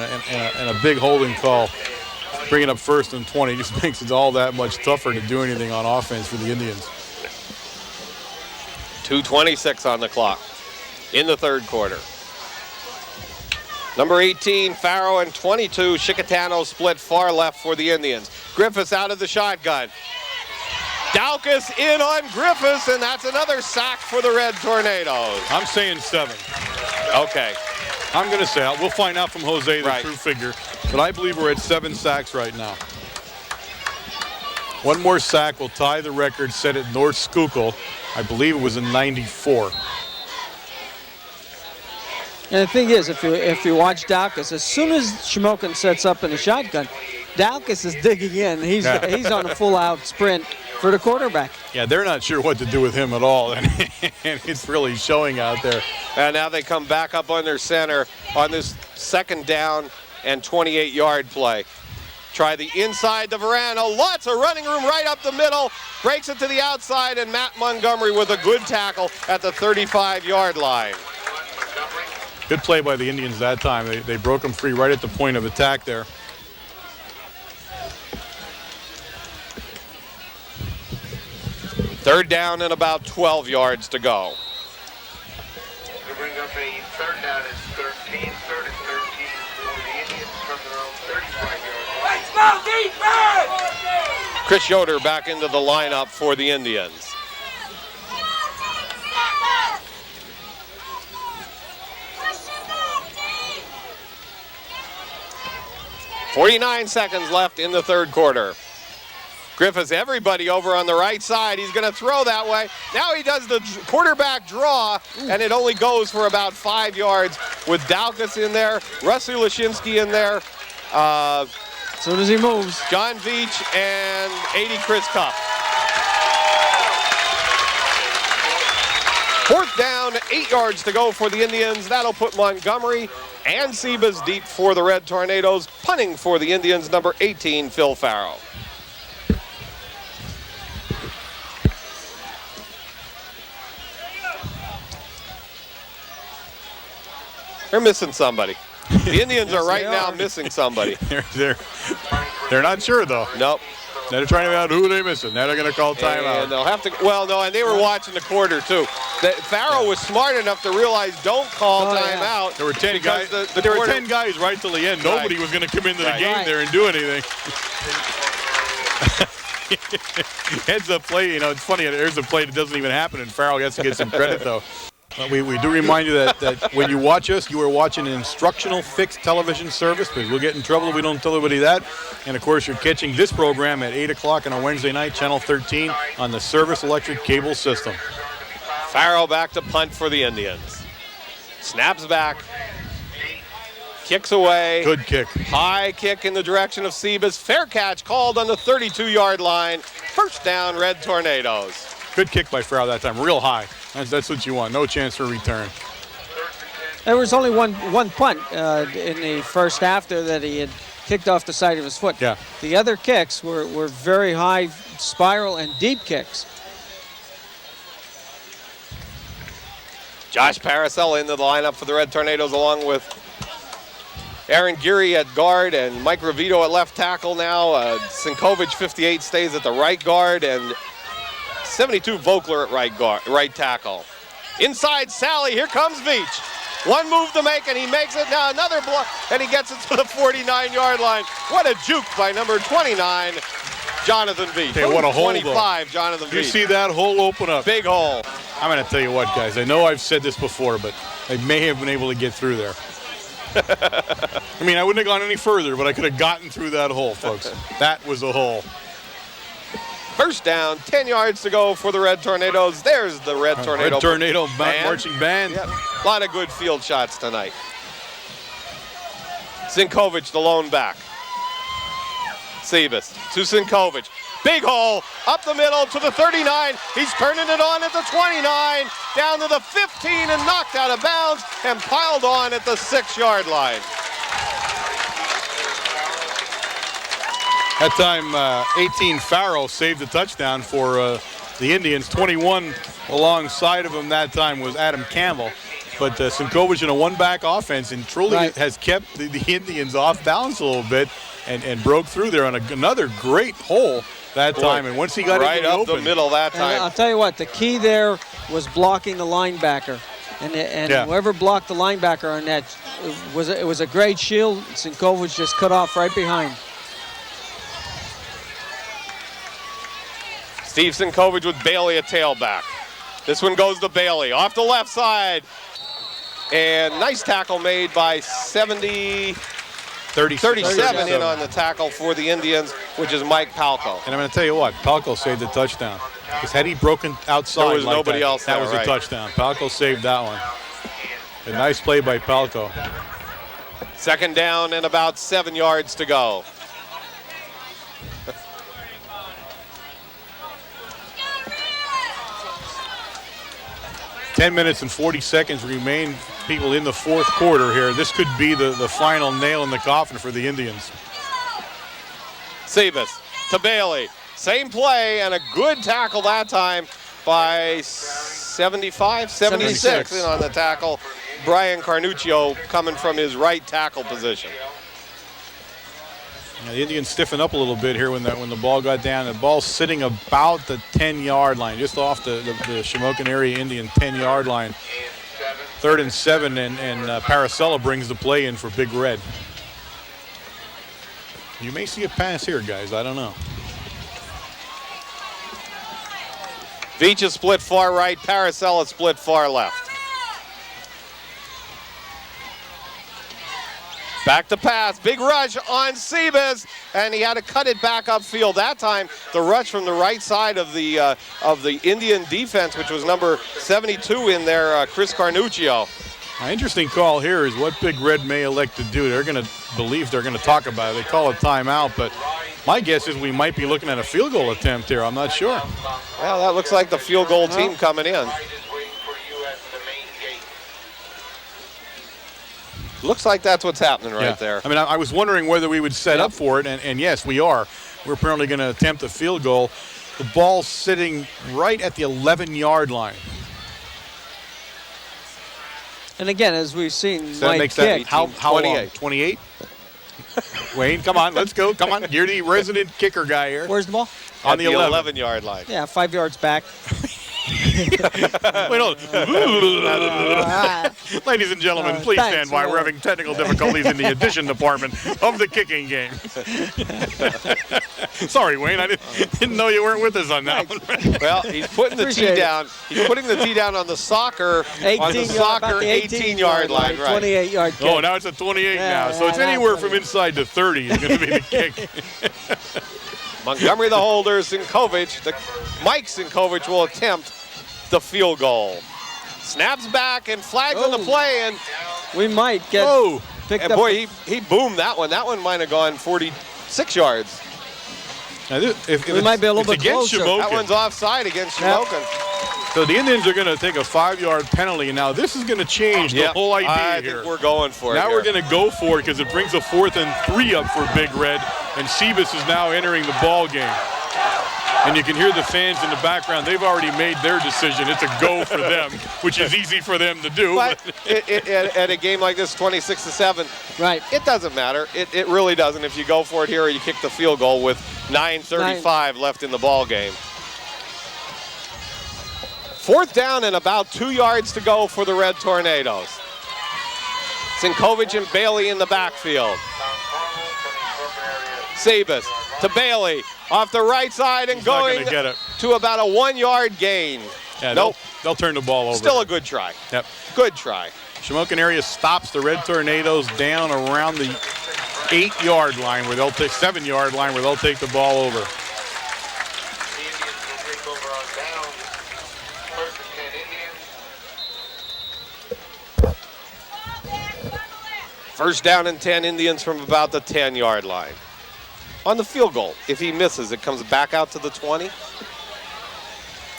a big holding call, bringing up 1st and 20, just makes it all that much tougher to do anything on offense for the Indians. 2:26 on the clock in the third quarter. Number 18, Farrow, and 22, Chicatano split far left for the Indians. Griffiths out of the shotgun. Daukus in on Griffiths, and that's another sack for the Red Tornadoes. I'm saying 7. Okay. I'm going to say, we'll find out from Jose the Right. true figure, but I believe we're at 7 sacks right now. One more sack will tie the record set at North Schuylkill. I believe it was in '94. And the thing is, if you watch Daukus, as soon as Shamokin sets up in a shotgun, Daukus is digging in. He's on a full-out sprint for the quarterback. Yeah, they're not sure what to do with him at all, and it's really showing out there. And now they come back up on their center on this 2nd down and 28-yard play. Try the inside to Verano. Lots of running room right up the middle. Breaks it to the outside, and Matt Montgomery with a good tackle at the 35-yard line. Good play by the Indians that time. They broke him free right at the point of attack there. Third down and about 12 yards to go. To bring up a 3rd down and 13. 3rd and 13 for the Indians from their own 35-yard line. Chris Yoder back into the lineup for the Indians. .49 seconds left in the 3rd quarter. Griff has everybody over on the right side. He's going to throw that way. Now he does the quarterback draw, and it only goes for about 5 yards with Daukus in there, Rusty Lashinsky in there, As soon as he moves. John Veach, and 80 Chris Cup. 4th down, 8 yards to go for the Indians. That'll put Montgomery and Sebas deep for the Red Tornadoes. Punting for the Indians, number 18, Phil Farrow. They're missing somebody. The Indians are right now missing somebody. They're not sure, though. Nope. They're trying to figure out who they're missing. Now they're going to call timeout. And they'll have to, well, no, and they were watching the quarter, too. Farrow was smart enough to realize don't call timeout. There were 10 guys. There were 10 guys right till the end. Nobody was going to come into the game there and do anything. Heads up play, it's funny, there's a play that doesn't even happen, and Farrell gets to get some credit, though. We do remind you that when you watch us, you are watching an instructional fixed television service, because we'll get in trouble if we don't tell everybody that. And, of course, you're catching this program at 8 o'clock on a Wednesday night, Channel 13, on the Service Electric Cable System. Farrell back to punt for the Indians. Snaps back. Kicks away. Good kick. High kick in the direction of Sebas. Fair catch called on the 32-yard line. 1st down, Red Tornadoes. Good kick by Farrell that time, real high. That's what you want. No chance for return. There was only one punt in the first half there that he had kicked off the side of his foot. Yeah. The other kicks were very high spiral and deep kicks. Josh Paracella into the lineup for the Red Tornadoes, along with Aaron Geary at guard and Mike Ravito at left tackle now. Sinkovic, 58, stays at the right guard, and 72 Vogler at right tackle. Inside Sally, here comes Veach. One move to make, and he makes it. Now another block, and he gets it to the 49-yard line. What a juke by number 29, Jonathan Veach. Hey, what a hole, 25, Jonathan Veach. You see that hole open up. Big hole. I'm going to tell you what, guys. I know I've said this before, but I may have been able to get through there. I mean, I wouldn't have gone any further, but I could have gotten through that hole, folks. That was a hole. 1st down, 10 yards to go for the Red Tornadoes. There's the Red Tornado. Red Tornado marching band. Yep. A lot of good field shots tonight. Sinkovic, the lone back. Sebas to Sinkovic. Big hole, up the middle to the 39. He's turning it on at the 29, down to the 15 and knocked out of bounds and piled on at the 6-yard line. That time, 18 Farrow saved the touchdown for the Indians. 21 alongside of him that time was Adam Campbell. But Sinkovic in a one-back offense and truly has kept the Indians off balance a little bit and broke through there on another great hole that time. And once he got right into the up open, the middle that time. I'll tell you what, the key there was blocking the linebacker. And whoever blocked the linebacker on that, it was a great shield. Sinkovic just cut off right behind. Steve Sinkovic with Bailey at tailback. This one goes to Bailey off the left side. And nice tackle made by 37 in on the tackle for the Indians, which is Mike Palco. And I'm going to tell you what, Palco saved the touchdown. Because had he broken outside, there was nobody else that there, was a touchdown. Palco saved that one. A nice play by Palco. Second down and about 7 yards to go. Ten minutes and 40 seconds remain, people, in the fourth quarter here. This could be the final nail in the coffin for the Indians. Sebas to Bailey. Same play and a good tackle that time by 76 in on the tackle. Brian Carnuccio coming from his right tackle position. Now the Indians stiffen up a little bit here when the ball got down. The ball's sitting about the 10-yard line, just off the Shamokin area Indian 10-yard line. 3rd and 7, and Paracella brings the play in for Big Red. You may see a pass here, guys. I don't know. Veach is split far right. Paracella split far left. Back to pass. Big rush on Sebas, and he had to cut it back upfield. That time, the rush from the right side of the Indian defense, which was number 72 in there, Chris Carnuccio. An interesting call here is what Big Red may elect to do. They're going to believe they're going to talk about it. They call a timeout, but my guess is we might be looking at a field goal attempt here. I'm not sure. Well, that looks like the field goal team coming in. Looks like that's what's happening right there. I mean, I was wondering whether we would set up for it, and yes, we are. We're apparently going to attempt a field goal. The ball's sitting right at the 11-yard line. And again, as we've seen, So that makes that 18, How 28. long? 28? Wayne, come on, let's go. Come on, you're the resident kicker guy here. Where's the ball? On the 11-yard line. Yeah, 5 yards back. Wait, hold on. Ladies and gentlemen, please Thanks, stand by. We're having technical difficulties in the addition department of the kicking game. Sorry, Wayne, I didn't know you weren't with us on that one. Well, he's putting the tee down. He's putting the tee down on the soccer 18-yard line, right? 28-yard kick. Oh, now it's a 28 now. So it's anywhere from inside to 30 is going to be the kick. Montgomery, the holder, Sinkovich. Mike Sinkovich will attempt the field goal. Snaps back and flags on the play, and we might get picked and up. boy, he boomed that one. That one might have gone 46 yards. Now, if we might be a little bit against closer. Shamokin. That one's offside against Shamokin. So the Indians are going to take a 5-yard penalty. Now this is going to change the whole idea I here. think we're going for it. Now here. we're going to go for it because it brings a 4th and 3 up for Big Red, and Sebas is now entering the ball game. And you can hear the fans in the background. They've already made their decision. It's a go for them, which is easy for them to do. But at a game like this, 26-7, right? It doesn't matter. It really doesn't if you go for it here or you kick the field goal with 9:35 left in the ball game. 4th down and about 2 yards to go for the Red Tornadoes. Sinkovich and Bailey in the backfield. Sebas to Bailey off the right side and going to about a 1-yard gain. Yeah, nope. They'll turn the ball over. Still a good try. Yep. Good try. Shamokin area stops the Red Tornadoes down around the 8-yard line where they'll take 7-yard line where they'll take the ball over. First down and 10, Indians from about the 10-yard line. On the field goal, if he misses, it comes back out to the 20.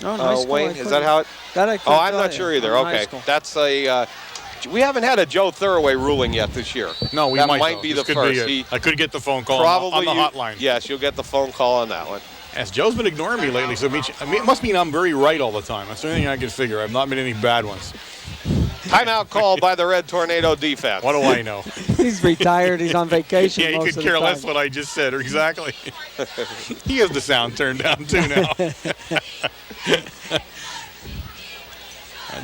Oh, nice Wayne, is that how it? I'm not sure either. Okay, that's a. We haven't had a Joe Thurway ruling yet this year. No, we that might be this the could first. I could get the phone call probably on the hotline. Yes, you'll get the phone call on that one. Yes, Joe's been ignoring me lately, so it must mean I'm very right all the time. That's the only thing I can figure. I've not made any bad ones. Timeout call by the Red Tornado defense. What do I know? He's retired. He's on vacation. Yeah, he most could of the care less time. what I just said. Exactly. He has the sound turned down too now.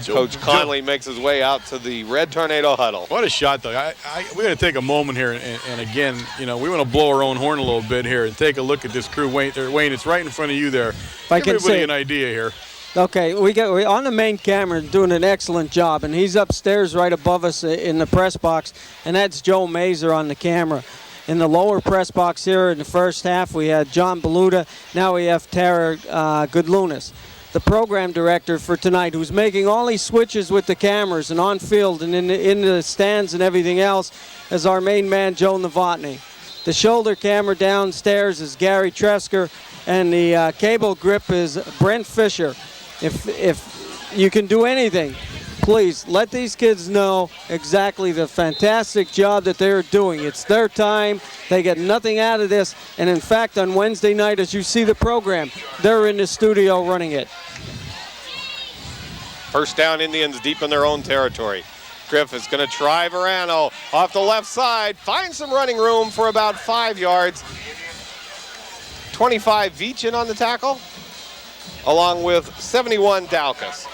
Coach Conley makes his way out to the Red Tornado huddle. What a shot, though. We're going to take a moment here, and again, we want to blow our own horn a little bit here and take a look at this crew. Wayne, it's right in front of you there. Give everybody an idea here. Okay, we're on the main camera doing an excellent job, and he's upstairs right above us in the press box, and that's Joe Mazer on the camera. In the lower press box here in the first half, we had John Beluda. Now we have Tara Goodlunas. the program director for tonight, who's making all these switches with the cameras and on field and in the stands and everything else, is our main man, Joe Novotny. The shoulder camera downstairs is Gary Tresker, and the cable grip is Brent Fisher. If you can do anything, please let these kids know exactly the fantastic job that they're doing. It's their time. They get nothing out of this. And in fact, on Wednesday night, as you see the program, they're in the studio running it. First down, Indians deep in their own territory. Griff is going to try Verano off the left side. Finds some running room for about 5 yards. 25 Veach on the tackle, along with 71 Dalkas.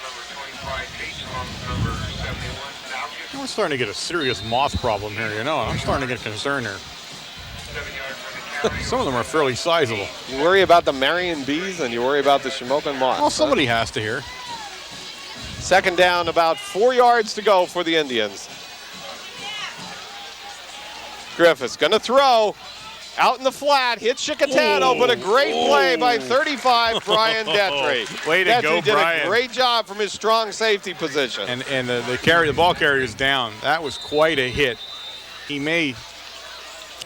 We're starting to get a serious moth problem here, you know, and I'm starting to get concerned here. Some of them are fairly sizable. You worry about the Marion bees and you worry about the Shamokin moths. Well, somebody has to here. Second down, about 4 yards to go for the Indians. Griffiths gonna throw. Out in the flat, hits Chicatano, but a great play by 35, Brian Detry. Way to go, did Brian. A great job from his strong safety position. And the ball carrier is down. That was quite a hit. He may.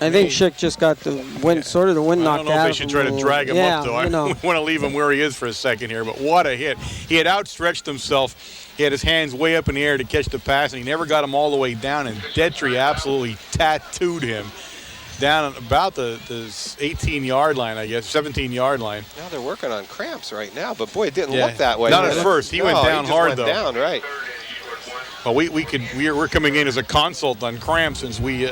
I think Schick just got the wind, sort of the wind knocked out. I don't know if they should try to drag him up, though. I want to leave him where he is for a second here, but what a hit. He had outstretched himself. He had his hands way up in the air to catch the pass, and he never got him all the way down, and Detry absolutely tattooed him down about the 18-yard line, I guess, 17-yard line. Now they're working on cramps right now, but boy, it didn't look that way. Not at first. He went down hard, though. Down, right. Well, we're coming in as a consult on cramps, since we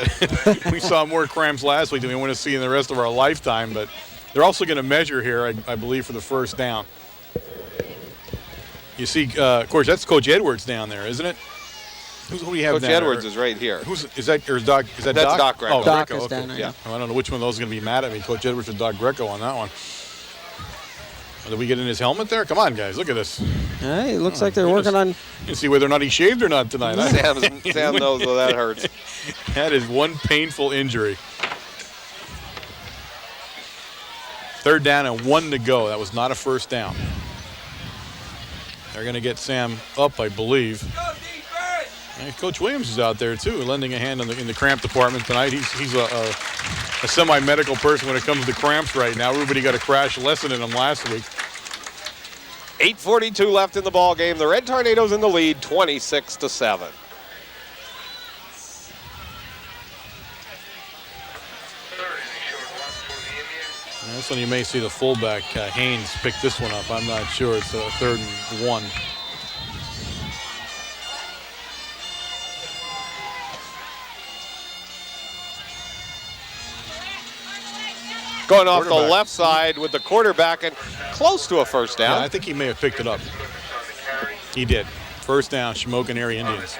we saw more cramps last week than we want to see in the rest of our lifetime. But they're also going to measure here, I believe, for the first down. You see, of course, that's Coach Edwards down there, isn't it? Who do you have Coach down Edwards there? is right here. Is that Doc? That's Doc Greco. Oh, Doc Greco, is okay. down there. Yeah. Well, I don't know which one of those is going to be mad at me, Coach Edwards or Doc Greco on that one. Did we get in his helmet there? Come on, guys, look at this. Hey, it looks like they're working on. You can see whether or not he shaved or not tonight. Sam knows that hurts. That is one painful injury. Third down and 1 to go. That was not a first down. They're going to get Sam up, I believe. And Coach Williams is out there too, lending a hand in the cramp department tonight. He's a semi-medical person when it comes to cramps right now. Everybody got a crash lesson in him last week. 8:42 left in the ball game. The Red Tornadoes in the lead, 26-7. This one you may see the fullback, Haynes, pick this one up. I'm not sure. It's a 3rd and 1. Going off the left side with the quarterback and close to a first down. Yeah, I think he may have picked it up. He did. First down, Shamokin area Indians.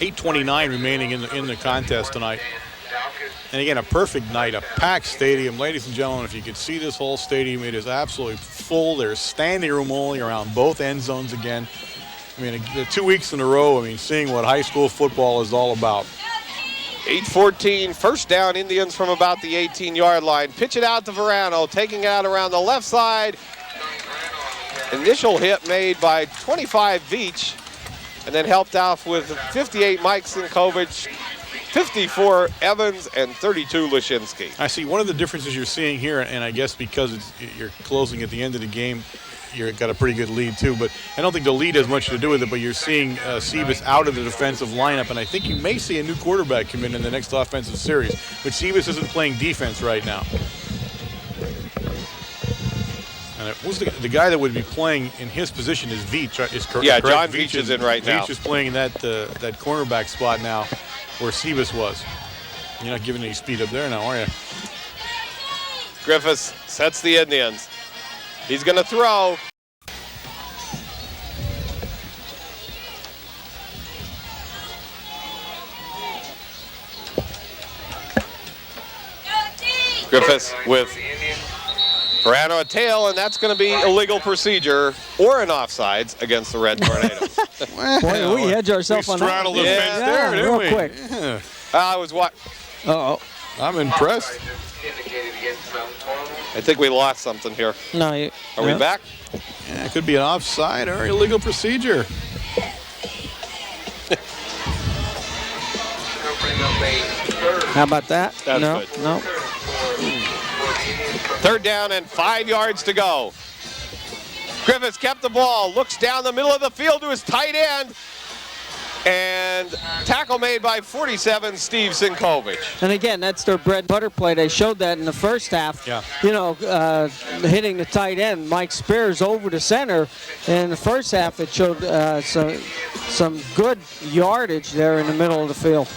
8:29 remaining in the contest tonight. And again, a perfect night, a packed stadium. Ladies and gentlemen, if you could see this whole stadium, it is absolutely full. There's standing room only around both end zones again. I mean, 2 weeks in a row, I mean, seeing what high school football is all about. 8:14, first down, Indians from about the 18-yard line. Pitch it out to Verano, taking it out around the left side. Initial hit made by 25 Veach, and then helped off with 58 Mike Sinkovich, 54 Evans, and 32 Lashinsky. I see one of the differences you're seeing here, and I guess because you're closing at the end of the game, you've got a pretty good lead too, but I don't think the lead has much to do with it, but you're seeing Sebas out of the defensive lineup, and I think you may see a new quarterback come in the next offensive series, but Sebas isn't playing defense right now. And who's the guy that would be playing in his position is Veach. Yeah, John Veach is in right now. Veach is playing in that cornerback spot now where Sebas was. You're not giving any speed up there now, are you? Griffiths sets the Indians. He's going to throw. Griffiths with Verano a tail, and that's going to be illegal procedure or an offsides against the Red Tornadoes. Boy, we hedge ourselves on that. Straddled the Yeah. fence there, didn't real we? quick. Yeah. I was what? Uh-oh. I'm impressed. I think we lost something here. No, Are we back? Yeah, it could be an offside or illegal procedure. How about that? That's no, good. no. 3rd down and 5 yards to go. Griffiths kept the ball, looks down the middle of the field to his tight end, and tackle made by 47, Steve Sinkovich. And again, that's their bread and butter play. They showed that in the first half. Yeah. You know, hitting the tight end, Mike Spears over the center. And in the first half, it showed some good yardage there in the middle of the field.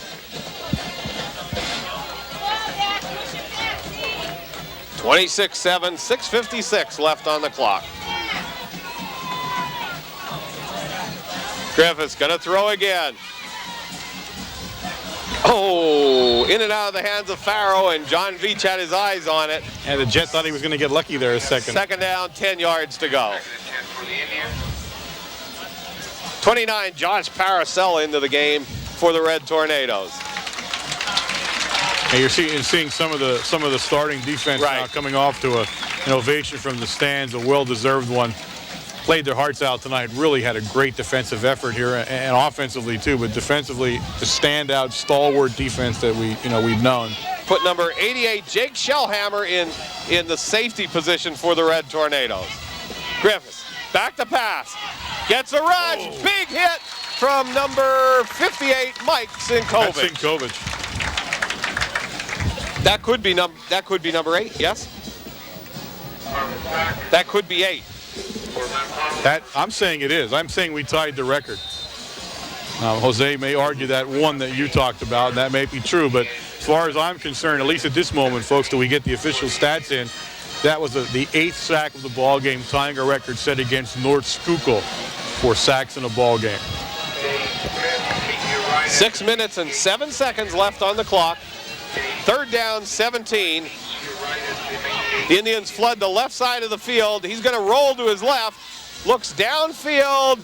(26-7), 6:56 left on the clock. Griffiths gonna throw again. Oh, in and out of the hands of Farrow, and John Veach had his eyes on it. And the Jet thought he was going to get lucky there a second. 2nd down, 10 yards to go. 29, Josh Paracella into the game for the Red Tornadoes. And you're seeing some of the starting defense now coming off to an ovation from the stands, a well-deserved one. Played their hearts out tonight. Really had a great defensive effort here, and offensively too. But defensively, the standout, stalwart defense that we've known. Put number 88, Jake Shellhammer, in the safety position for the Red Tornadoes. Griffiths back to pass, gets a rush, big hit from number 58, Mike Sinkovich. That's Sinkovich. That could be number 8. Yes. That could be 8. I'm saying it is. I'm saying we tied the record. Jose may argue that one that you talked about, and that may be true, but as far as I'm concerned, at least at this moment, folks, till we get the official stats in, that was the 8th sack of the ball game, tying a record set against North Schuylkill for sacks in a ball game. 6 minutes and 7 seconds left on the clock. 3rd down, 17. The Indians flood the left side of the field. He's going to roll to his left, looks downfield,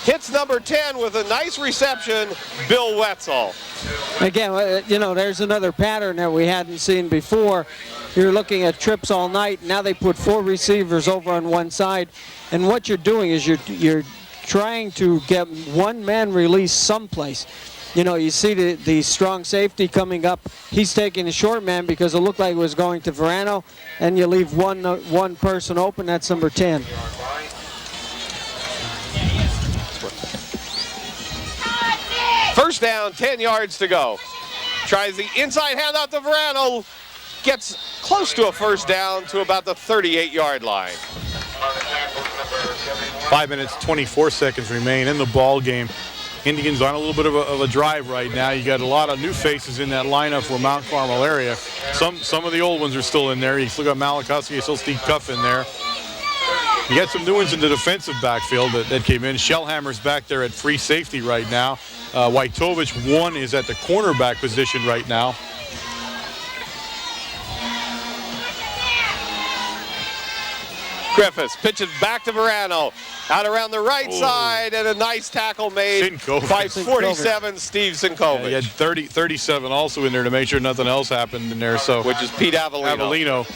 hits number 10 with a nice reception, Bill Wetzel. Again, you know, there's another pattern that we hadn't seen before. You're looking at trips all night. Now they put 4 receivers over on one side. And what you're doing is you're trying to get one man release someplace. You know, you see the strong safety coming up. He's taking the short man because it looked like it was going to Verano, and you leave one person open. That's number 10. First down, 10 yards to go. Tries the inside handoff to Verano. Gets close to a first down to about the 38-yard line. 5 minutes, 24 seconds remain in the ball game. Indians on a little bit of a drive right now. You got a lot of new faces in that lineup for Mount Carmel area. Some of the old ones are still in there. You still got Malakowski, you still Steve Cuff in there. You got some new ones in the defensive backfield that came in. Shellhammer's back there at free safety right now. Wojtovich, one, is at the cornerback position right now. Griffiths pitches back to Verano. Out around the right side, and a nice tackle made by 47, Steve Sinkovich. Yeah, he had 37 also in there to make sure nothing else happened in there. So, which is Pete Avellino.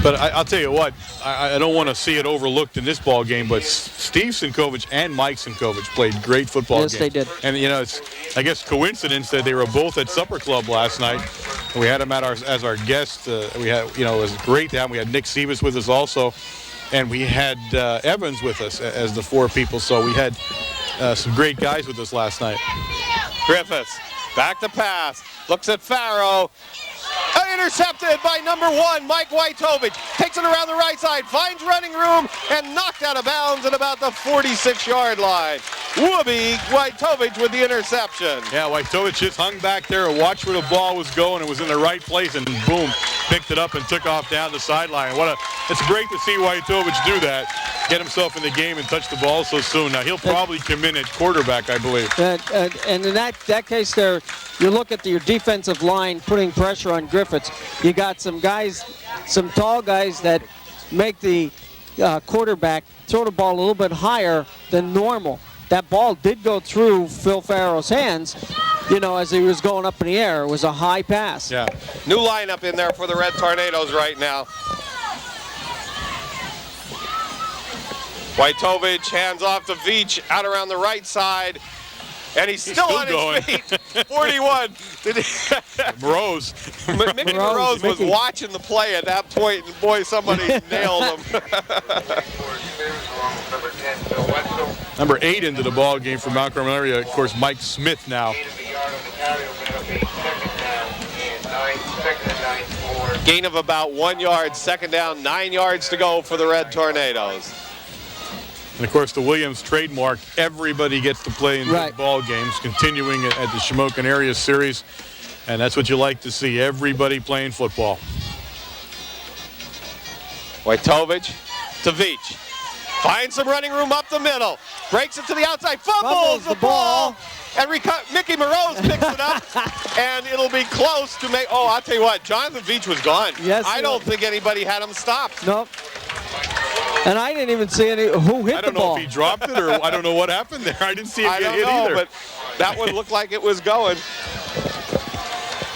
But I'll tell you what, I don't want to see it overlooked in this ball game, but Steve Sinkovich and Mike Sinkovich played great football games. Yes, they did. And, you know, it's, I guess, coincidence that they were both at Supper Club last night. We had them as our guest. We had, you know, it was great to have him. We had Nick Sebas with us also, and we had Evans with us as the 4 people. So we had some great guys with us last night. Griffiths back to pass, looks at Farrow. Intercepted by number 1, Mike Wojtovich. Takes it around the right side, finds running room, and knocked out of bounds at about the 46-yard line. Whoopee, Wojtovich with the interception. Yeah, Wojtovich just hung back there and watched where the ball was going and was in the right place, and boom, picked it up and took off down the sideline. It's great to see Wojtovich do that, get himself in the game and touch the ball so soon. Now, he'll probably come in at quarterback, I believe. And in that case there, you look at your defensive line putting pressure on Griffiths. You got some guys, some tall guys that make the quarterback throw the ball a little bit higher than normal. That ball did go through Phil Farrow's hands, you know, as he was going up in the air. It was a high pass. Yeah. New lineup in there for the Red Tornadoes right now. Wojtovich hands off to Veach out around the right side. And he's still on going. his feet. 41. Rose. Mickey Rose was watching the play at that point, and boy, somebody nailed him. Number 8 into the ball game for Mount Carmel area, of course, Mike Smith now. Gain of about 1 yard, second down, 9 yards to go for the Red Tornadoes. And of course, the Williams trademark, everybody gets to play in big ball games, continuing at the Shamokin area series. And that's what you like to see, everybody playing football. Wojtovich to Veach. Finds some running room up the middle. Breaks it to the outside. Fumbles the ball. And Mickey Morose picks it up. And it'll be close to make. Oh, I'll tell you what. Jonathan Veach was gone. Yes, I don't think anybody had him stopped. Nope. And I didn't even see who hit the ball. I don't know if he dropped it or I don't know what happened there. I didn't see him get hit either. But that one looked like it was going.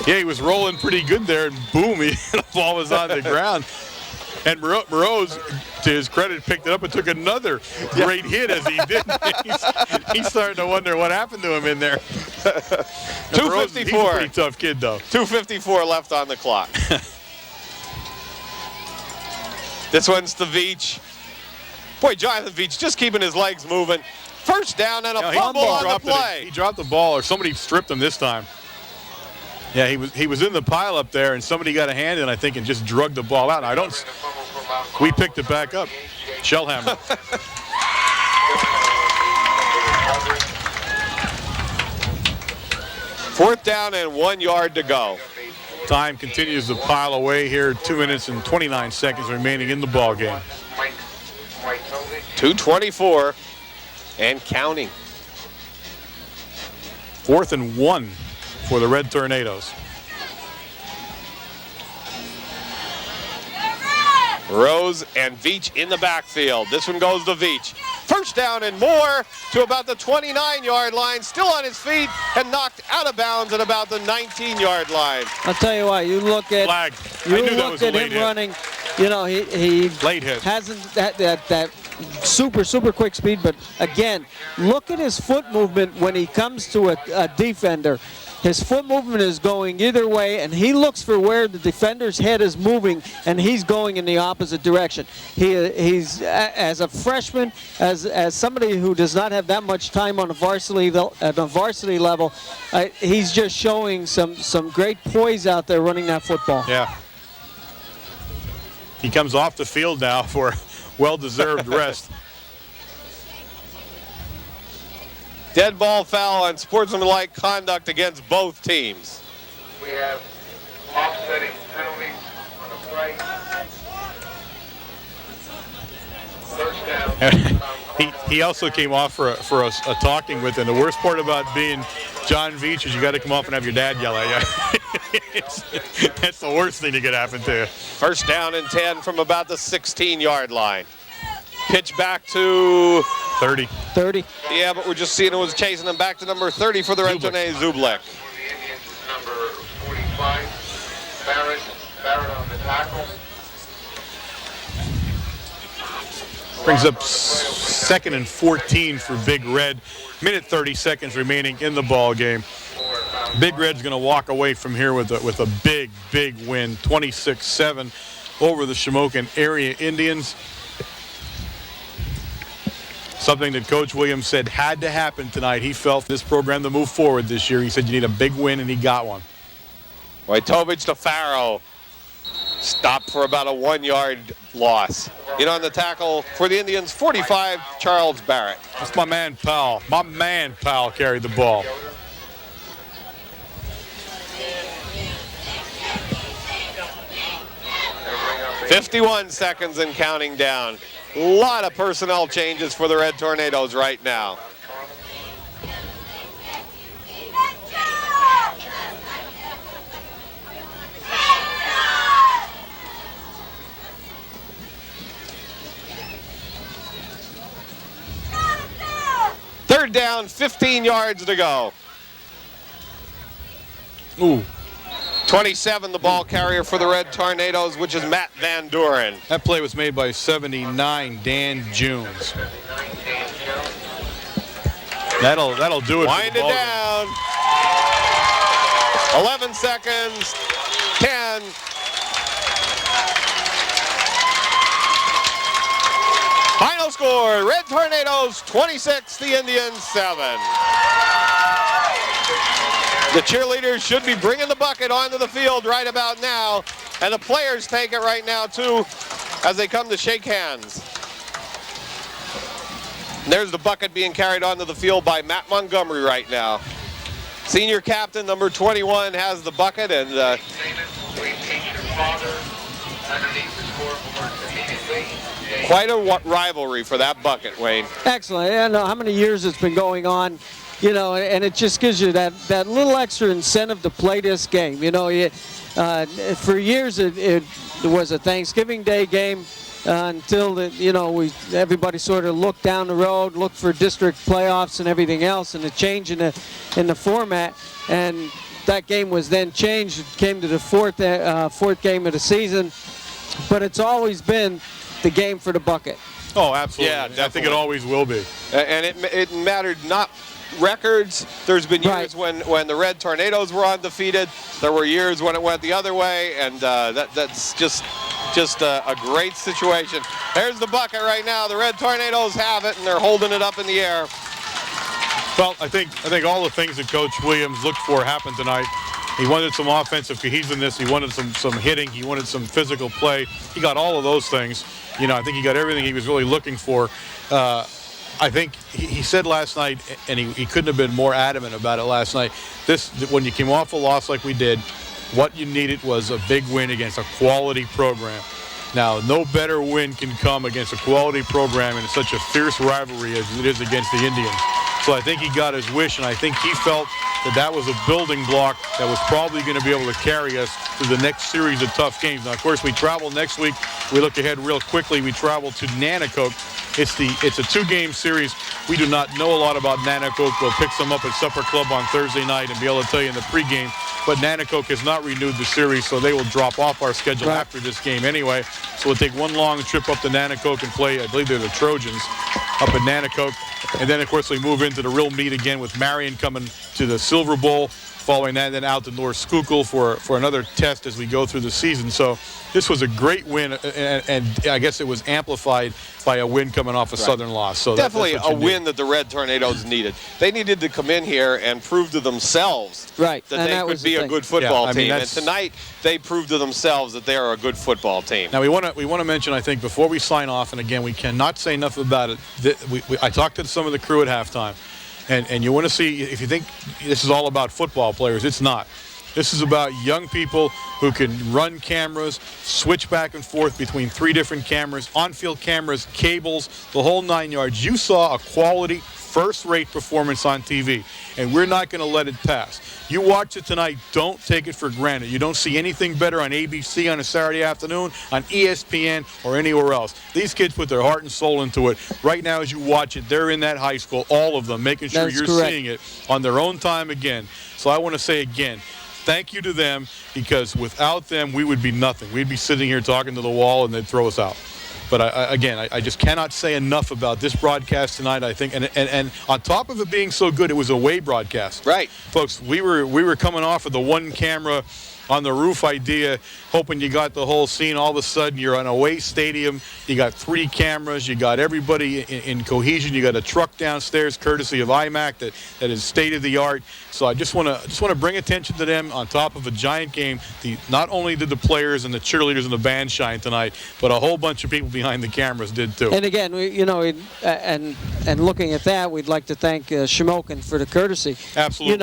Yeah, he was rolling pretty good there, and boom, the ball was on the ground. And Morose, to his credit, picked it up and took another great hit as he did. He's starting to wonder what happened to him in there. 2:54. He's a pretty tough kid, though. 2:54 left on the clock. This one's to Veach. Boy, Jonathan Veach just keeping his legs moving. First down and a fumble on the play. He dropped the ball, or somebody stripped him this time. Yeah, he was in the pile up there, and somebody got a hand in, I think, and just drugged the ball out. We picked it back up. Shellhammer. Fourth down and 1 yard to go. Time continues to pile away here. 2 minutes and 29 seconds remaining in the ball game. 2:24 and counting. 4th and 1 for the Red Tornadoes. Rose and Veach in the backfield. This one goes to Veach. First down and more to about the 29-yard line. Still on his feet and knocked out of bounds at about the 19-yard line. I'll tell you what, you look at Flag. You I knew that look was a at late him running. You know, he late hit. Hasn't that super quick speed, but again, look at his foot movement when he comes to a defender. His foot movement is going either way, and he looks for where the defender's head is moving, and he's going in the opposite direction. He's as a freshman, as somebody who does not have that much time on a varsity level, he's just showing some great poise out there running that football. Yeah. He comes off the field now for well-deserved rest. Dead ball foul on sportsmanlike conduct against both teams. We have offsetting penalties on the play. First down. He also came off for a talking with, and the worst part about being John Veach is you got to come off and have your dad yell at you. That's the worst thing that could happen to you. First down and 10 from about the 16-yard line. Pitch back to 30. Yeah, but we're just seeing it was chasing them back to number 30 for the Red Tornadoes, Zublik. For the Indians, number 45, Barrett on the tackle. Brings up 2nd and 14 for Big Red. Minute 30 seconds remaining in the ball game. Big Red's going to walk away from here with a big win, 26-7 over the Shamokin area Indians. Something that Coach Williams said had to happen tonight. He felt this program to move forward this year. He said you need a big win, and he got one. Wojtovich to Farrow. Stopped for about a 1 yard loss. In on the tackle for the Indians, 45, Charles Barrett. That's my man, Powell. My man, Powell, carried the ball. "51 seconds and counting down." A lot of personnel changes for the Red Tornadoes right now. Third down, 15 yards to go. Ooh. 27, the ball carrier for the Red Tornadoes, which is Matt Van Duren. That play was made by 79 Dan Jones. That'll do it. Wind it down. 11 seconds. 10. Final score, Red Tornadoes 26, the Indians 7. The cheerleaders should be bringing the bucket onto the field right about now, and the players take it right now too as they come to shake hands. And there's the bucket being carried onto the field by Matt Montgomery right now. Senior captain number 21 has the bucket, and quite a rivalry for that bucket, Wayne. Excellent. I know how many years it's been going on, you know, and it just gives you that little extra incentive to play this game. You know, for years it was a Thanksgiving Day game until everybody sort of looked down the road, looked for district playoffs and everything else, and the change in the format. And that game was then changed. It came to the fourth game of the season, but it's always been the game for the bucket. Oh, absolutely. Yeah, I think it always will be. And it mattered not records. There's been years when the Red Tornadoes were undefeated. There were years when it went the other way, and that's just a great situation. There's the bucket right now. The Red Tornadoes have it, and they're holding it up in the air. Well, I think all the things that Coach Williams looked for happened tonight. He wanted some offensive cohesiveness. He wanted some hitting. He wanted some physical play. He got all of those things. You know, I think he got everything he was really looking for. I think he said last night, and he couldn't have been more adamant about it last night, when you came off a loss like we did, what you needed was a big win against a quality program. Now, no better win can come against a quality program in such a fierce rivalry as it is against the Indians. So I think he got his wish, and I think he felt that was a building block that was probably going to be able to carry us through the next series of tough games. Now, of course, we travel next week. We look ahead real quickly. We travel to Nanticoke. It's a two-game series. We do not know a lot about Nanticoke. We'll pick some up at Supper Club on Thursday night and be able to tell you in the pregame. But Nanticoke has not renewed the series, so they will drop off our schedule after this game anyway. So we'll take one long trip up to Nanticoke and play, I believe they're the Trojans, up at Nanticoke. And then, of course, we move into the real meat again with Marion coming to the Silver Bowl. Following that, then out to North Schuylkill for another test as we go through the season. So this was a great win, and I guess it was amplified by a win coming off a Southern loss. So definitely a win that the Red Tornadoes needed. They needed to come in here and prove to themselves that they could be a good football team. And tonight they proved to themselves that they are a good football team. Now we want to mention, I think, before we sign off, and again, we cannot say enough about it. I talked to some of the crew at halftime. And you want to see, if you think this is all about football players, it's not. This is about young people who can run cameras, switch back and forth between 3 different cameras, on-field cameras, cables, the whole 9 yards. You saw a quality, first-rate performance on TV, and we're not going to let it pass. You watch it tonight, don't take it for granted. You don't see anything better on ABC on a Saturday afternoon, on ESPN, or anywhere else. These kids put their heart and soul into it. Right now, as you watch it, they're in that high school, all of them, making sure you're seeing it on their own time again. So I want to say again, thank you to them, because without them, we would be nothing. We'd be sitting here talking to the wall, and they'd throw us out. But I just cannot say enough about this broadcast tonight. I think, and on top of it being so good, it was a away broadcast. Right, folks. We were coming off of the one camera on the roof idea, hoping you got the whole scene. All of a sudden, you're on a away stadium. You got 3 cameras. You got everybody in cohesion. You got a truck downstairs, courtesy of IMAC, that is state of the art. So I just want to bring attention to them on top of a giant game. Not only did the players and the cheerleaders and the band shine tonight, but a whole bunch of people behind the cameras did too. And again, and looking at that, we'd like to thank Shamokin for the courtesy. Absolutely.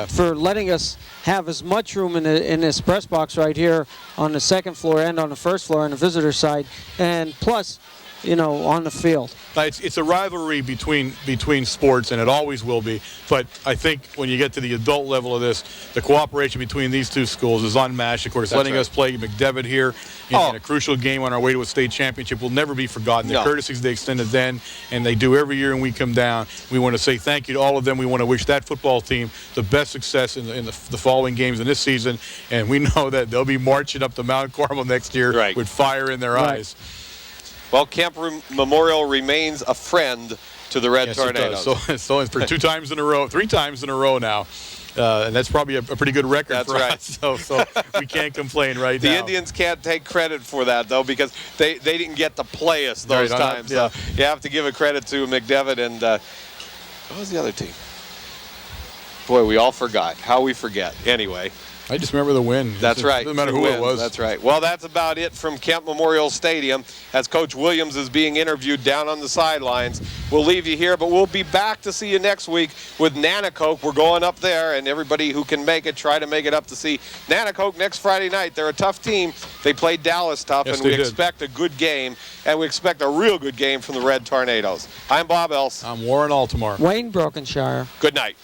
For letting us have as much room in this press box right here on the second floor and on the first floor on the visitor side. And plus, on the field. It's a rivalry between sports, and it always will be. But I think when you get to the adult level of this, the cooperation between these two schools is unmatched. Of course, letting us play McDevitt here in a crucial game on our way to a state championship will never be forgotten. The courtesies they extended then, and they do every year when we come down. We want to say thank you to all of them. We want to wish that football team the best success in the following games in this season, and we know that they'll be marching up to Mount Carmel next year with fire in their eyes. Well, Camp Memorial remains a friend to the Red Tornadoes. So for 3 times in a row now. And that's probably a pretty good record for us. So we can't complain right now. The Indians can't take credit for that, though, because they didn't get to play us those times. So you have to give a credit to McDevitt and what was the other team? Boy, we all forgot. How we forget. Anyway. I just remember the win. That's right. Doesn't matter who it was. That's right. Well, that's about it from Camp Memorial Stadium as Coach Williams is being interviewed down on the sidelines. We'll leave you here, but we'll be back to see you next week with Nanacoke. We're going up there, and everybody who can make it, try to make it up to see Nanacoke next Friday night. They're a tough team. They played Dallas tough, and we expect a good game, and we expect a real good game from the Red Tornadoes. I'm Bob Else. I'm Warren Altamore. Wayne Brokenshire. Good night.